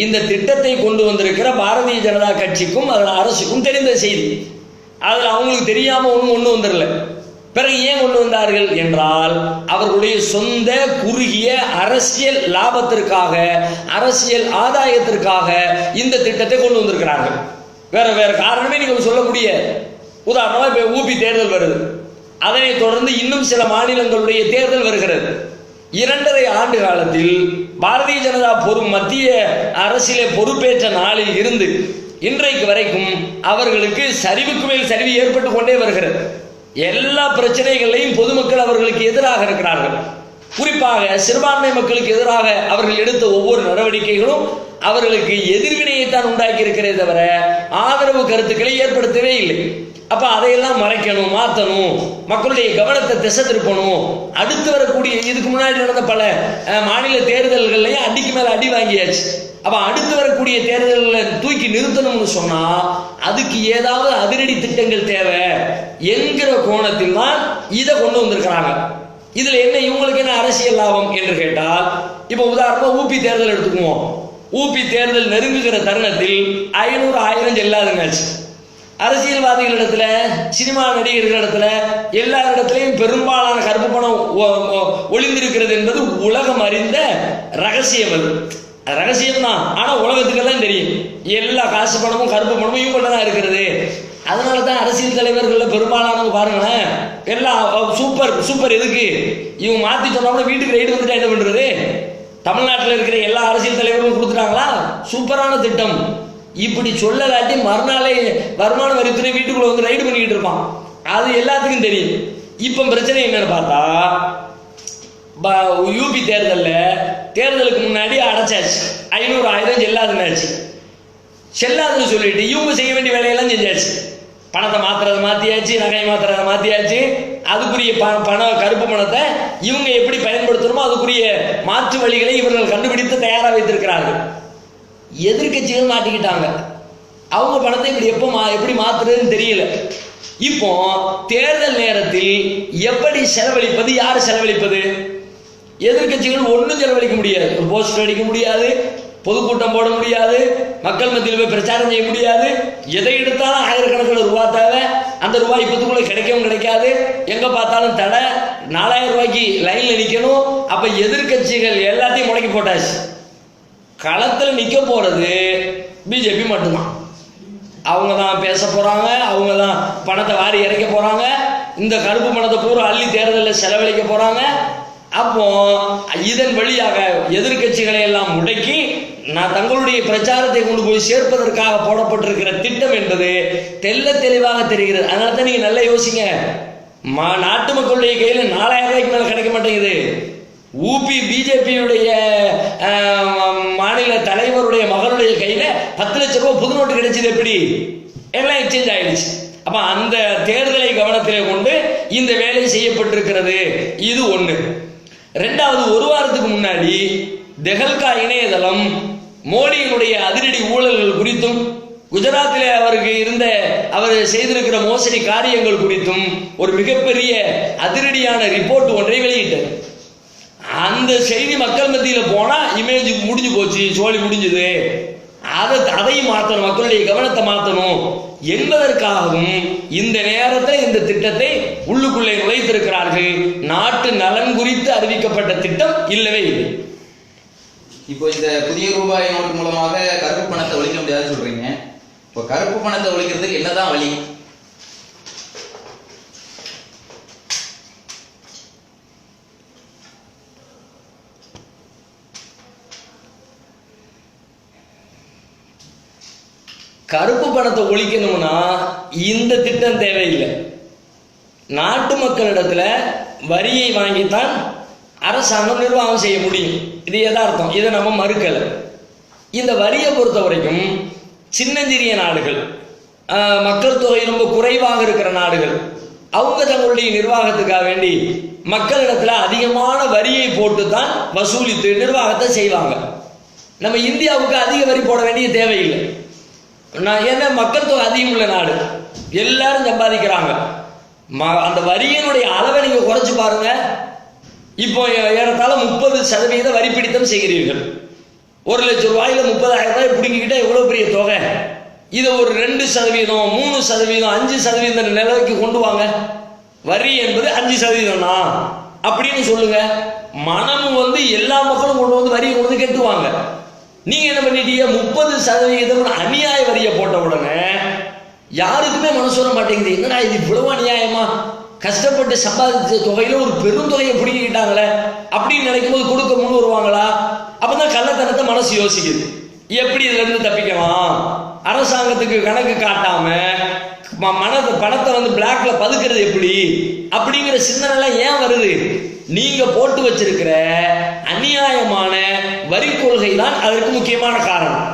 இந்த திட்டத்தை கொண்டு வந்திருக்கிற பாரதிய ஜனதா கட்சிக்கும் அதன் அரசுக்கும் தெரிந்த செய்தி. அதில் அவங்களுக்கு தெரியாம ஒண்ணு வந்துடல. பிறகு ஏன் கொண்டு வந்தார்கள் என்றால் அவர்களுடைய சொந்த குறுகிய அரசியல் லாபத்திற்காக, அரசியல் ஆதாயத்திற்காக இந்த திட்டத்தை கொண்டு வந்திருக்கிறார்கள். வேற காரணமே நீங்க சொல்ல முடியாது. உதாரணமா இப்ப ஊபி தேர்தல் வருது, அதனை தொடர்ந்து இன்னும் சில மாநிலங்களுடைய தேர்தல் வருகிறது. 2.5 ஆண்டு காலத்தில் பாரதிய ஜனதா மத்திய அரசியலே பொறுப்பேற்ற நாளில் இருந்து இன்றைக்கு வரைக்கும் அவர்களுக்கு சரிவுக்கு மேல் சரிவு ஏற்பட்டு கொண்டே வருகிறது. எல்லா பிரச்சனைகளையும் பொதுமக்கள் அவர்களுக்கு எதிராக இருக்கிறார்கள். குறிப்பாக சிறுபான்மை மக்களுக்கு எதிராக அவர்கள் எடுத்த ஒவ்வொரு நடவடிக்கைகளும் அவர்களுக்கு எதிர்வினையைத்தான் உண்டாக்கி இருக்கிறதே தவிர ஆதரவு கருத்துக்களை ஏற்படுத்தவே இல்லை. அப்ப அதையெல்லாம் மறைக்கணும், மாற்றணும், மக்களுடைய கவனத்தை திசை திருப்பணும். அடுத்து வரக்கூடிய இதுக்கு முன்னாடி நடந்த பல மாநில தேர்தல்கள்லையும் அடிக்கு மேல அடி வாங்கியாச்சு. அப்ப அடுத்து வரக்கூடிய தேர்தல்களை தூக்கி நிறுத்தணும்னு சொன்னா அதுக்கு ஏதாவது அதிரடி திட்டங்கள் தேவை என்கிற கோணத்தில் தான் இதை கொண்டு வந்திருக்கிறாங்க. இதுல என்ன இவங்களுக்கு என்ன அரசியல் லாபம் என்று கேட்டால், இப்ப உதாரணமா ஊபி தேர்தல் எடுத்துக்குவோம். ஊபி தேர்தல் நெருங்குகிற தருணத்தில் 500 1000 செல்லாதுங்காச்சு. அரசியல்வாதிகளிடத்துல, சினிமா நடிகர்களிடத்துல, எல்லா இடத்துலையும் பெரும்பாலான கருப்பு பணம் ஒளிந்திருக்கிறது என்பது உலகம் அறிந்த ரகசியம். அது ரகசியம் தான், ஆனா உலகத்துக்கெல்லாம் தெரியும். எல்லா காசு பணமும் கருப்பு பணமும் இவங்கள்ட்ட தான் இருக்கிறது. அதனால தான் அரசியல் தலைவர்கள் பெரும்பாலானவங்க பாருங்களேன், எல்லாம் சூப்பர் எதுக்கு இவங்க மாத்தி சொன்னாலும் வீட்டுக்கு ரைடு வந்துட்டா என்ன பண்றது? தமிழ்நாட்டில் இருக்கிற எல்லா அரசியல் தலைவர்களும் கொடுத்துட்டாங்களா சூப்பரான திட்டம். இப்படி சொல்லலாட்டி மறுநாளே வருமான வரித்துறை வீட்டுக்குள்ள வந்து ரைடு பண்ணிக்கிட்டு இருப்பான். அது எல்லாத்துக்கும் தெரியும். இப்ப பிரச்சனை என்னன்னு பார்த்தா, யூபி தேர்தலுக்கு முன்னாடி அடைச்சாச்சு, 500 1000 செல்லாதுன்னாச்சு. செல்லாதுன்னு சொல்லிட்டு இவங்க செய்ய வேண்டிய வேலையெல்லாம் செஞ்சாச்சு. பணத்தை மாத்துறதை மாத்தியாச்சு, நகை மாத்துறதை மாத்தியாச்சு. அதுக்குரிய கருப்பு பணத்தை இவங்க எப்படி பயன்படுத்தணுமோ அதுக்குரிய மாற்று வழிகளை இவர்கள் கண்டுபிடித்து தயாரா வைத்திருக்கிறார்கள். எதிர்கட்சிகள் மாட்டிக்கிட்டாங்க. அவங்க பணத்தை இப்படி எப்படி மாத்துறதுன்னு தெரியல. இப்போ தேர்தல் நேரத்தில் எப்படி செலவழிப்பது, யார் செலவழிப்பது? எதிர்கட்சிகள் ஒன்றும் செலவழிக்க முடியாது. ஒரு போஸ்டர் அடிக்க முடியாது, பொதுக்கூட்டம் போட முடியாது, மக்கள் மத்தியில் போய் பிரச்சாரம் செய்ய முடியாது. எதை எடுத்தாலும் ஆயிரக்கணக்கில் ரூபாய் தேவை. அந்த ரூபாய் இப்பத்துக்குள்ள கிடைக்கவும் கிடைக்காது. எங்க பார்த்தாலும் தடை. 4000 ரூபாய்க்கு லைன்ல நிக்கணும். அப்ப எதிர்கட்சிகள் எல்லாத்தையும் முடக்கி போட்டாச்சு. களத்தில் நிற்க போறது பிஜேபி மட்டும்தான். அவங்க தான் பேச போறாங்க, அவங்க தான் பணத்தை வாரி இறைக்க போறாங்க, இந்த கருப்பு பணத்தை பூரா அள்ளி தேர்தலில் செலவழிக்க போறாங்க. அப்போ இதன் வழியாக எதிர்கட்சிகளை எல்லாம் முடக்கி தங்களுடைய பிரச்சாரத்தை கொண்டு போய் சேர்ப்பதற்காக போடப்பட்டிருக்கிற திட்டம் என்பது தெல்ல தெளிவாக தெரிகிறது. அதனால தான் நீங்க நல்லா யோசிங்க. நாட்டு மக்களுடைய கையில 4000 ரூபாய்க்கு மேல கிடைக்க மாட்டேங்குது. ஊபி பிஜேபியுடைய மாநில தலைவருடைய மகனுடைய கையில 10 லட்சம் ரூபாய் புது நோட்டு கிடைச்சது. எப்படி? எல்லாம் எக்ஸ்சேஞ்ச் ஆயிடுச்சு. அப்ப அந்த தேர்தலை கவனத்திலே கொண்டு இந்த வேலை செய்யப்பட்டிருக்கிறது. இது ஒண்ணு. ரெண்டாவது, ஒரு வாரத்துக்கு முன்னாடி தெஹல்கா இணையதளம் மோடியினுடைய அதிரடி ஊழல்கள் குறித்தும் குஜராத்தில் அவர் செய்திருக்கிற மோசடி காரியங்கள் குறித்தும் ஒரு மிகப்பெரிய அதிரடியான ரிப்போர்ட் ஒன்றை வெளியிட்டார். அந்த செய்தி மக்கள் மத்தியில் போனா இமேஜ் முடிஞ்சு போச்சு, சோழி முடிஞ்சது, அதையும் மாற்றணும், மக்களுடைய கவனத்தை மாற்றணும் என்பதற்காகவும் இந்த நேரத்தில் இந்த திட்டத்தை உள்ளுக்குள்ளே நுழைத்திருக்கிறார்கள். நாட்டு நலன் குறித்து அறிவிக்கப்பட்ட திட்டம் இல்லவே இல்லை. இப்போ இந்த புதிய ரூபாய் நோட்டு மூலமாக கருப்பு பணத்தை ஒழிக்க முடியாதுன்னு சொல்றீங்க. இப்போ கருப்பு பணத்தை ஒழிக்கிறதுக்கு என்னதான் வழி? கருப்பு பணத்தை ஒழிக்கணும்னா இந்த திட்டம் தேவையில்லை. நாட்டு மக்களிடத்துல வரியை வாங்கித்தான் அரசாங்கம் நிர்வாகம் செய்ய முடியும். இது யதார்த்தம், இதை நம்ம மறுக்கல. இந்த வரியை பொறுத்த வரைக்கும் சின்னஞ்சிறிய நாடுகள், மக்கள் தொகை ரொம்ப குறைவாக இருக்கிற நாடுகள், அவங்க தங்களுடைய நிர்வாகத்துக்காக வேண்டி மக்களிடத்துல அதிகமான வரியை போட்டு தான் வசூலித்து நிர்வாகத்தை செய்வாங்க. நம்ம இந்தியாவுக்கு அதிக வரி போட வேண்டிய தேவையில்லை. ஏன்னா மக்கள் தொகை அதிகம் உள்ள நாடு, எல்லாரும் சம்பாதிக்கிறாங்க. அந்த வரியினுடைய அளவை நீங்க குறைச்சு பாருங்க. இப்போ ஏறத்தாழ 30% வரி பிடித்தம் செய்கிறீர்கள். 1 லட்சம் ரூபாயில 30,000 ரூபாய் பிடிங்கிக்கிட்டா எவ்வளவு பெரிய தொகை. இதை ஒரு 2%, 3%, 5% நிலைக்கு கொண்டு வாங்க. வரி என்பது 5% தான் அப்படின்னு சொல்லுங்க. மனம் எல்லா மக்களும் கொண்டு வந்து வரியை கொண்டு வந்து கட்டுவாங்க. நீங்க என்ன பண்ணிட்டீங்க? 30% அநியாய வரியை போட்ட உடனே யாருக்குமே மனசு வர மாட்டேங்குது. என்னடா இது இவ்வளவு அநியாயமா, கஷ்டப்பட்டு சம்பாதிச்ச தொகையில ஒரு பெரும் தொகையை பிடிக்கிட்டாங்களே அப்படின்னு நினைக்கும் போது கொடுக்க முன் வருவாங்களா? அப்பதான் கள்ளத்தனத்தை மனசு யோசிக்குது. எப்படி இதுல இருந்து தப்பிக்கலாம்? அரசாங்கத்துக்கு கணக்கு காட்டாம பணத்தை பிளாக்ல பதுக்கிறது எப்படி அப்படிங்கிற சிந்தனை எல்லாம் ஏன் வருது? நீங்க போட்டு வச்சிருக்கிற அநியாயமான வரி கொள்கை தான் அதற்கு முக்கியமான காரணம்.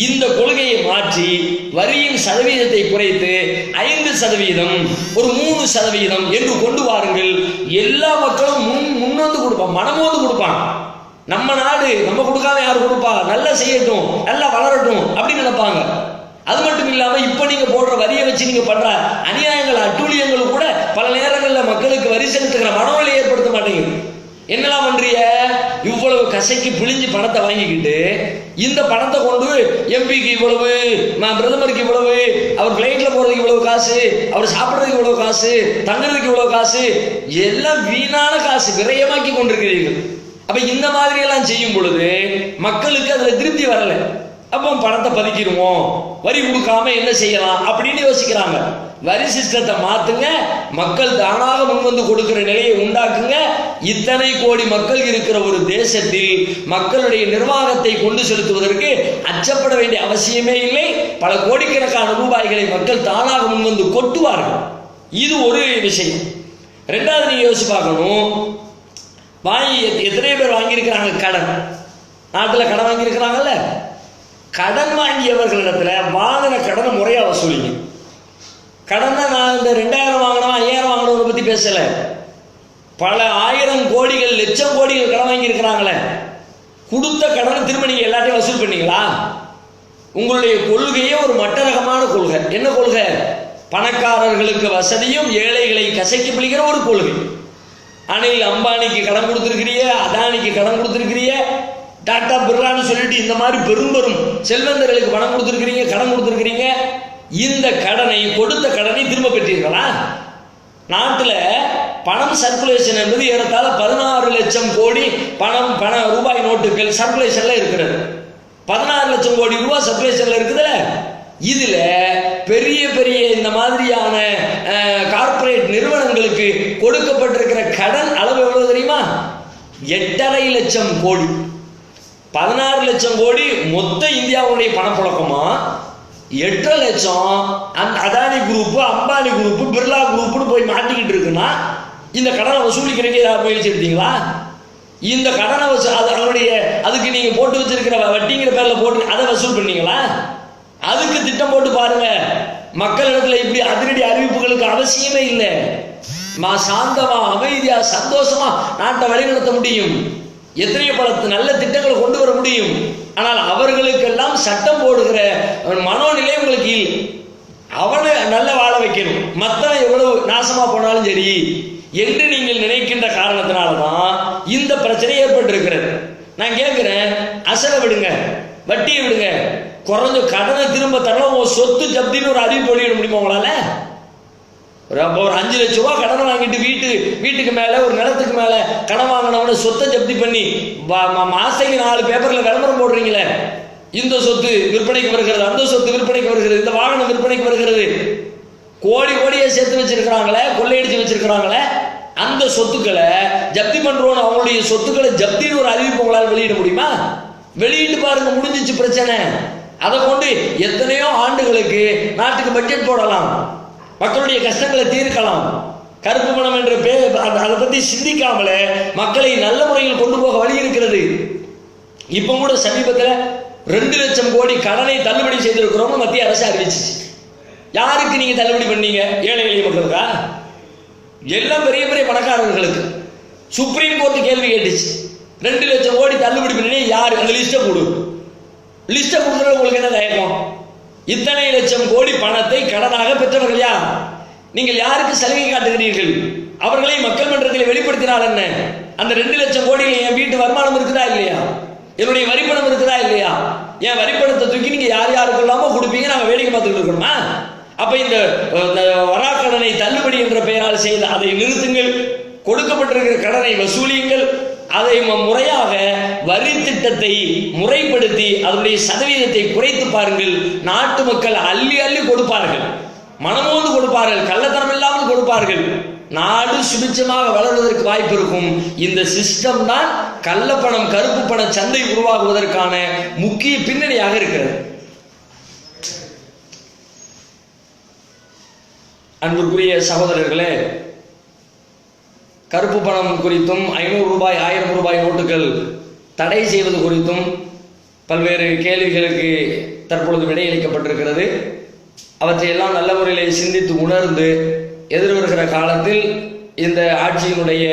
இந்த கொள்கையை மாற்றி வரியின் சதவீதத்தை குறைத்து 5%, ஒரு 3% என்று கொண்டு வாருங்கள். எல்லா மக்களும் முன்வந்து கொடுப்பான், மனமோந்து கொடுப்பான். நம்ம நாடு, நம்ம கொடுக்காம யாரு கொடுப்பா? நல்லா செய்யட்டும், நல்லா வளரட்டும் அப்படின்னு நினைப்பாங்க. அது மட்டும் இல்லாம இப்ப நீங்க போடுற வரியை வச்சு நீங்க பண்ற அநியாயங்கள், அட்டூழியங்கள் கூட பல நேரங்களில் மக்களுக்கு வரி செலுத்துகிற மனநிலை ஏற்படுத்த மாட்டேங்குது. என்னெல்லாம் பண்றீங்க? இவ்வளவு கசைக்கு பிழிஞ்சு பணத்தை வாங்கிக்கிட்டு இந்த பணத்தை கொண்டு எம்பிக்கு இவ்வளவு, பிரதமருக்கு இவ்வளவு, அவர் பிளைட்ல போறதுக்கு இவ்வளவு காசு, அவர் சாப்பிடுறதுக்கு இவ்வளவு காசு, தங்குறதுக்கு இவ்வளவு காசு, எல்லாம் வீணான காசு விரயமாக்கி கொண்டிருக்கிறீர்கள். அப்ப இந்த மாதிரி எல்லாம் செய்யும் பொழுது மக்களுக்கு அதுல திருப்தி வரல. அப்போ பணத்தை பதுக்கிடுவோம், வரி கொடுக்காம என்ன செய்யலாம் அப்படின்னு யோசிக்கிறாங்க. வரி சிஸ்டத்தை மாத்துங்க, மக்கள் தானாக முன்வந்து கொடுக்கிற நிலையை உண்டாக்குங்க. இத்தனை கோடி மக்கள் இருக்கிற ஒரு தேசத்தில் மக்களுடைய நிர்வாகத்தை கொண்டு செலுத்துவதற்கு அச்சப்பட வேண்டிய அவசியமே இல்லை. பல கோடிக்கணக்கான ரூபாய்களை மக்கள் தானாக முன்வந்து கொட்டுவார்கள். இது ஒரு விஷயம். ரெண்டாவது நீங்க யோசிச்சு பார்க்கணும், எத்தனை பேர் வாங்கியிருக்கிறாங்க கடன்? நாட்டில் கடன் வாங்கியிருக்கிறாங்கல்ல, கடன் வாங்கியவர்களிடத்துல வாங்கின கடனை முறையா வசூலிங்க. கடனை நான் இந்த 2000 வாங்கினவன் 5000 வாங்கினவனை பத்தி பேசல. பல 1000 கோடிகள், லட்சம் கோடிகள் கடன் வாங்கி இருக்கிறாங்களே, கொடுத்த கடனை திரும்ப நீங்க எல்லாத்தையும் வசூல் பண்ணீங்களா? உங்களுடைய கொள்கையே ஒரு மட்டரகமான கொள்கை. என்ன கொள்கை? பணக்காரர்களுக்கு வசதியும் ஏழைகளை கசக்கி பிடிக்கிற ஒரு கொள்கை. அனில் அம்பானிக்கு கடன் கொடுத்திருக்கிறிய, அதானிக்கு கடன் கொடுத்திருக்கிறிய, டாடா பிர்லான்னு சொல்லிட்டு இந்த மாதிரி பெரும் செல்வந்தர்களுக்கு பணம் கொடுத்திருக்கிறீங்க, கடன் கொடுத்திருக்கிறீங்க. இந்த கடனை, கொடுத்த கடனை திரும்ப பெற்றீர்களா? நாட்டில் பணம் சர்க்குலேஷன் என்பது ஏறத்தாழ 16 லட்சம் கோடி பண ரூபாய் நோட்டுகள் சர்க்குலேஷன்ல இருக்கிறது. 16 லட்சம் கோடி ரூபாய் சர்க்குலேஷன்ல இருக்குதுல்ல, இதுல பெரிய பெரிய இந்த மாதிரியான கார்ப்பரேட் நிறுவனங்களுக்கு கொடுக்கப்பட்டிருக்கிற கடன் அளவு எவ்வளவு தெரியுமா? 8.5 லட்சம் கோடி. 16 லட்சம் கோடி மொத்த இந்தியாவுடைய பணப்புழக்கமா, 8 லட்சம் அந்த அதானி குரூப், அம்பானி குரூப், பிர்லா குரூப்னு போய் மாட்டிக்கிட்டு இருக்குன்னா இந்த கடனை வசூலிக்கிறதுக்கு யார் முயற்சி எடுத்தீங்களா? இந்த கடனை அதனுடைய அதுக்கு நீங்க போட்டு வச்சிருக்கிற வட்டிங்கிற பேர்ல போட்டு அதை வசூல் பண்ணீங்களா? அதுக்கு திட்டம் போட்டு பாருங்க. மக்களிடத்துல இப்படி அதிரடி அறிவிப்புகளுக்கு அவசியமே இல்லை. சாந்தமா அமைதியா சந்தோஷமா நாட்டை வழிநடத்த முடியும். எத்தனையோ பல நல்ல திட்டங்களை கொண்டு வர முடியும். ஆனால் அவர்களுக்கெல்லாம் சட்டம் போடுகிற மனோநிலை உங்களுக்கு இல்லை. அவனை நல்ல வாழ வைக்கணும், மத்தவன் எவ்வளவு நாசமா போனாலும் சரி என்று நீங்கள் நினைக்கின்ற காரணத்தினால்தான் இந்த பிரச்சனை ஏற்பட்டிருக்கிறது. நான் கேட்கிறேன், அசலை விடுங்க, வட்டியை விடுங்க, குறைஞ்ச கடனை திரும்ப தரலாம், சொத்து ஜப்தின்னு ஒரு அறிவிப்பு வெளியிட முடியுமா உங்களால? ஒரு 5 லட்சம் ரூபாய் கடனை வாங்கிட்டு வீட்டுக்கு மேல ஒரு நிலத்துக்கு மேல கடன் வாங்கினவன சொத்தை ஜப்தி பண்ணி மாசைக்கு 4 பேப்பர்ல விளம்பரம் போடுறீங்களே, இந்த சொத்து விற்பனைக்கு வருகிறது, அந்த சொத்து விற்பனைக்கு வருகிறது, இந்த வாகனம் விற்பனைக்கு வருகிறது, கோடி கோடியை சேர்த்து வச்சிருக்கிறாங்களே, கொள்ளையடிச்சு வச்சிருக்கிறாங்களே, அந்த சொத்துக்களை ஜப்தி பண்றோம். அவங்களுடைய சொத்துக்களை ஜப்தின்னு ஒரு அறிவிப்பு உங்களால் வெளியிட முடியுமா? வெளியிட்டு பாருங்க, முடிஞ்சிச்சு பிரச்சனை. அதை கொண்டு எத்தனையோ ஆண்டுகளுக்கு நாட்டுக்கு பட்ஜெட் போடலாம், மக்களுடைய கஷ்டங்களை தீர்க்கலாம். கருப்பு பணம் என்ற பேர் அதை பத்தி சிந்திக்காமலே மக்களை நல்ல முறையில் கொண்டு போக வழி இருக்கிறது. இப்ப கூட சமீபத்தில் 2 லட்சம் கோடி கடனை தள்ளுபடி செய்திருக்கிறோம் மத்திய அரசு அறிவிச்சிச்சு. யாருக்கு நீங்க தள்ளுபடி பண்ணீங்க? ஏழை எளிய மக்களுக்கா? எல்லாம் பெரிய பெரிய பணக்காரர்களுக்கு. சுப்ரீம் கோர்ட் கேள்வி கேட்டுச்சு, 2 லட்சம் கோடி தள்ளுபடி பண்ணி யாரு? அந்த லிஸ்ட்டை கொடு. லிஸ்ட்டை கொடுக்குறது உங்களுக்கு என்ன தயக்கம்? இத்தனை லட்சம் கோடி பணத்தை கடனாக பெற்றவர்கள் யார்? நீங்கள் யாருக்கு சலுகை காட்டுகிறீர்கள்? அவர்களை மக்கள் மன்றத்தில் வெளிப்படுத்தினால் என்ன? அந்த 2 லட்சம் கோடியில் என் வீட்டு வருமானம் இருக்குதா இல்லையா? என்னுடைய வரிப்பணம் இருக்குதா இல்லையா? என் வரிப்பணத்தை தூக்கி நீங்க யார் யாருக்கு இல்லாம கொடுப்பீங்க, நாங்க வேடிக்கை பார்த்துட்டு இருக்கணுமா? அப்ப இந்த வராக்கடனை தள்ளுபடி என்ற பெயரால் செய்த அதை நிறுத்துங்கள், கொடுக்கப்பட்டிருக்கிற கடனை வசூலியுங்கள், அதை முறையாக வரி திட்டத்தை முறைப்படுத்தி அதனுடைய சதவீதத்தை குறைத்து பாருங்கள். நாட்டு மக்கள் அள்ளி அள்ளி கொடுப்பார்கள், மனமோந்து கொடுப்பார்கள், கள்ளத்தனம் இல்லாமல் கொடுப்பார்கள். நாடு சுபிட்சமாக வளர்வதற்கு வாய்ப்பு இருக்கும். இந்த சிஸ்டம் தான் கள்ளப்பணம் கருப்பு பண சந்தை உருவாகுவதற்கான முக்கிய பின்னணியாக இருக்கிறது. அன்புக்குரிய சகோதரர்களே, கருப்பு பணம் குறித்தும் 500 ரூபாய் 1000 ரூபாய் நோட்டுகள் தடை செய்வது குறித்தும் பல்வேறு கேள்விகளுக்கு தற்பொழுது விடையளிக்கப்பட்டிருக்கிறது. அவற்றையெல்லாம் நல்ல முறையில் சிந்தித்து உணர்ந்து எதிர்வருகிற காலத்தில் இந்த ஆட்சியினுடைய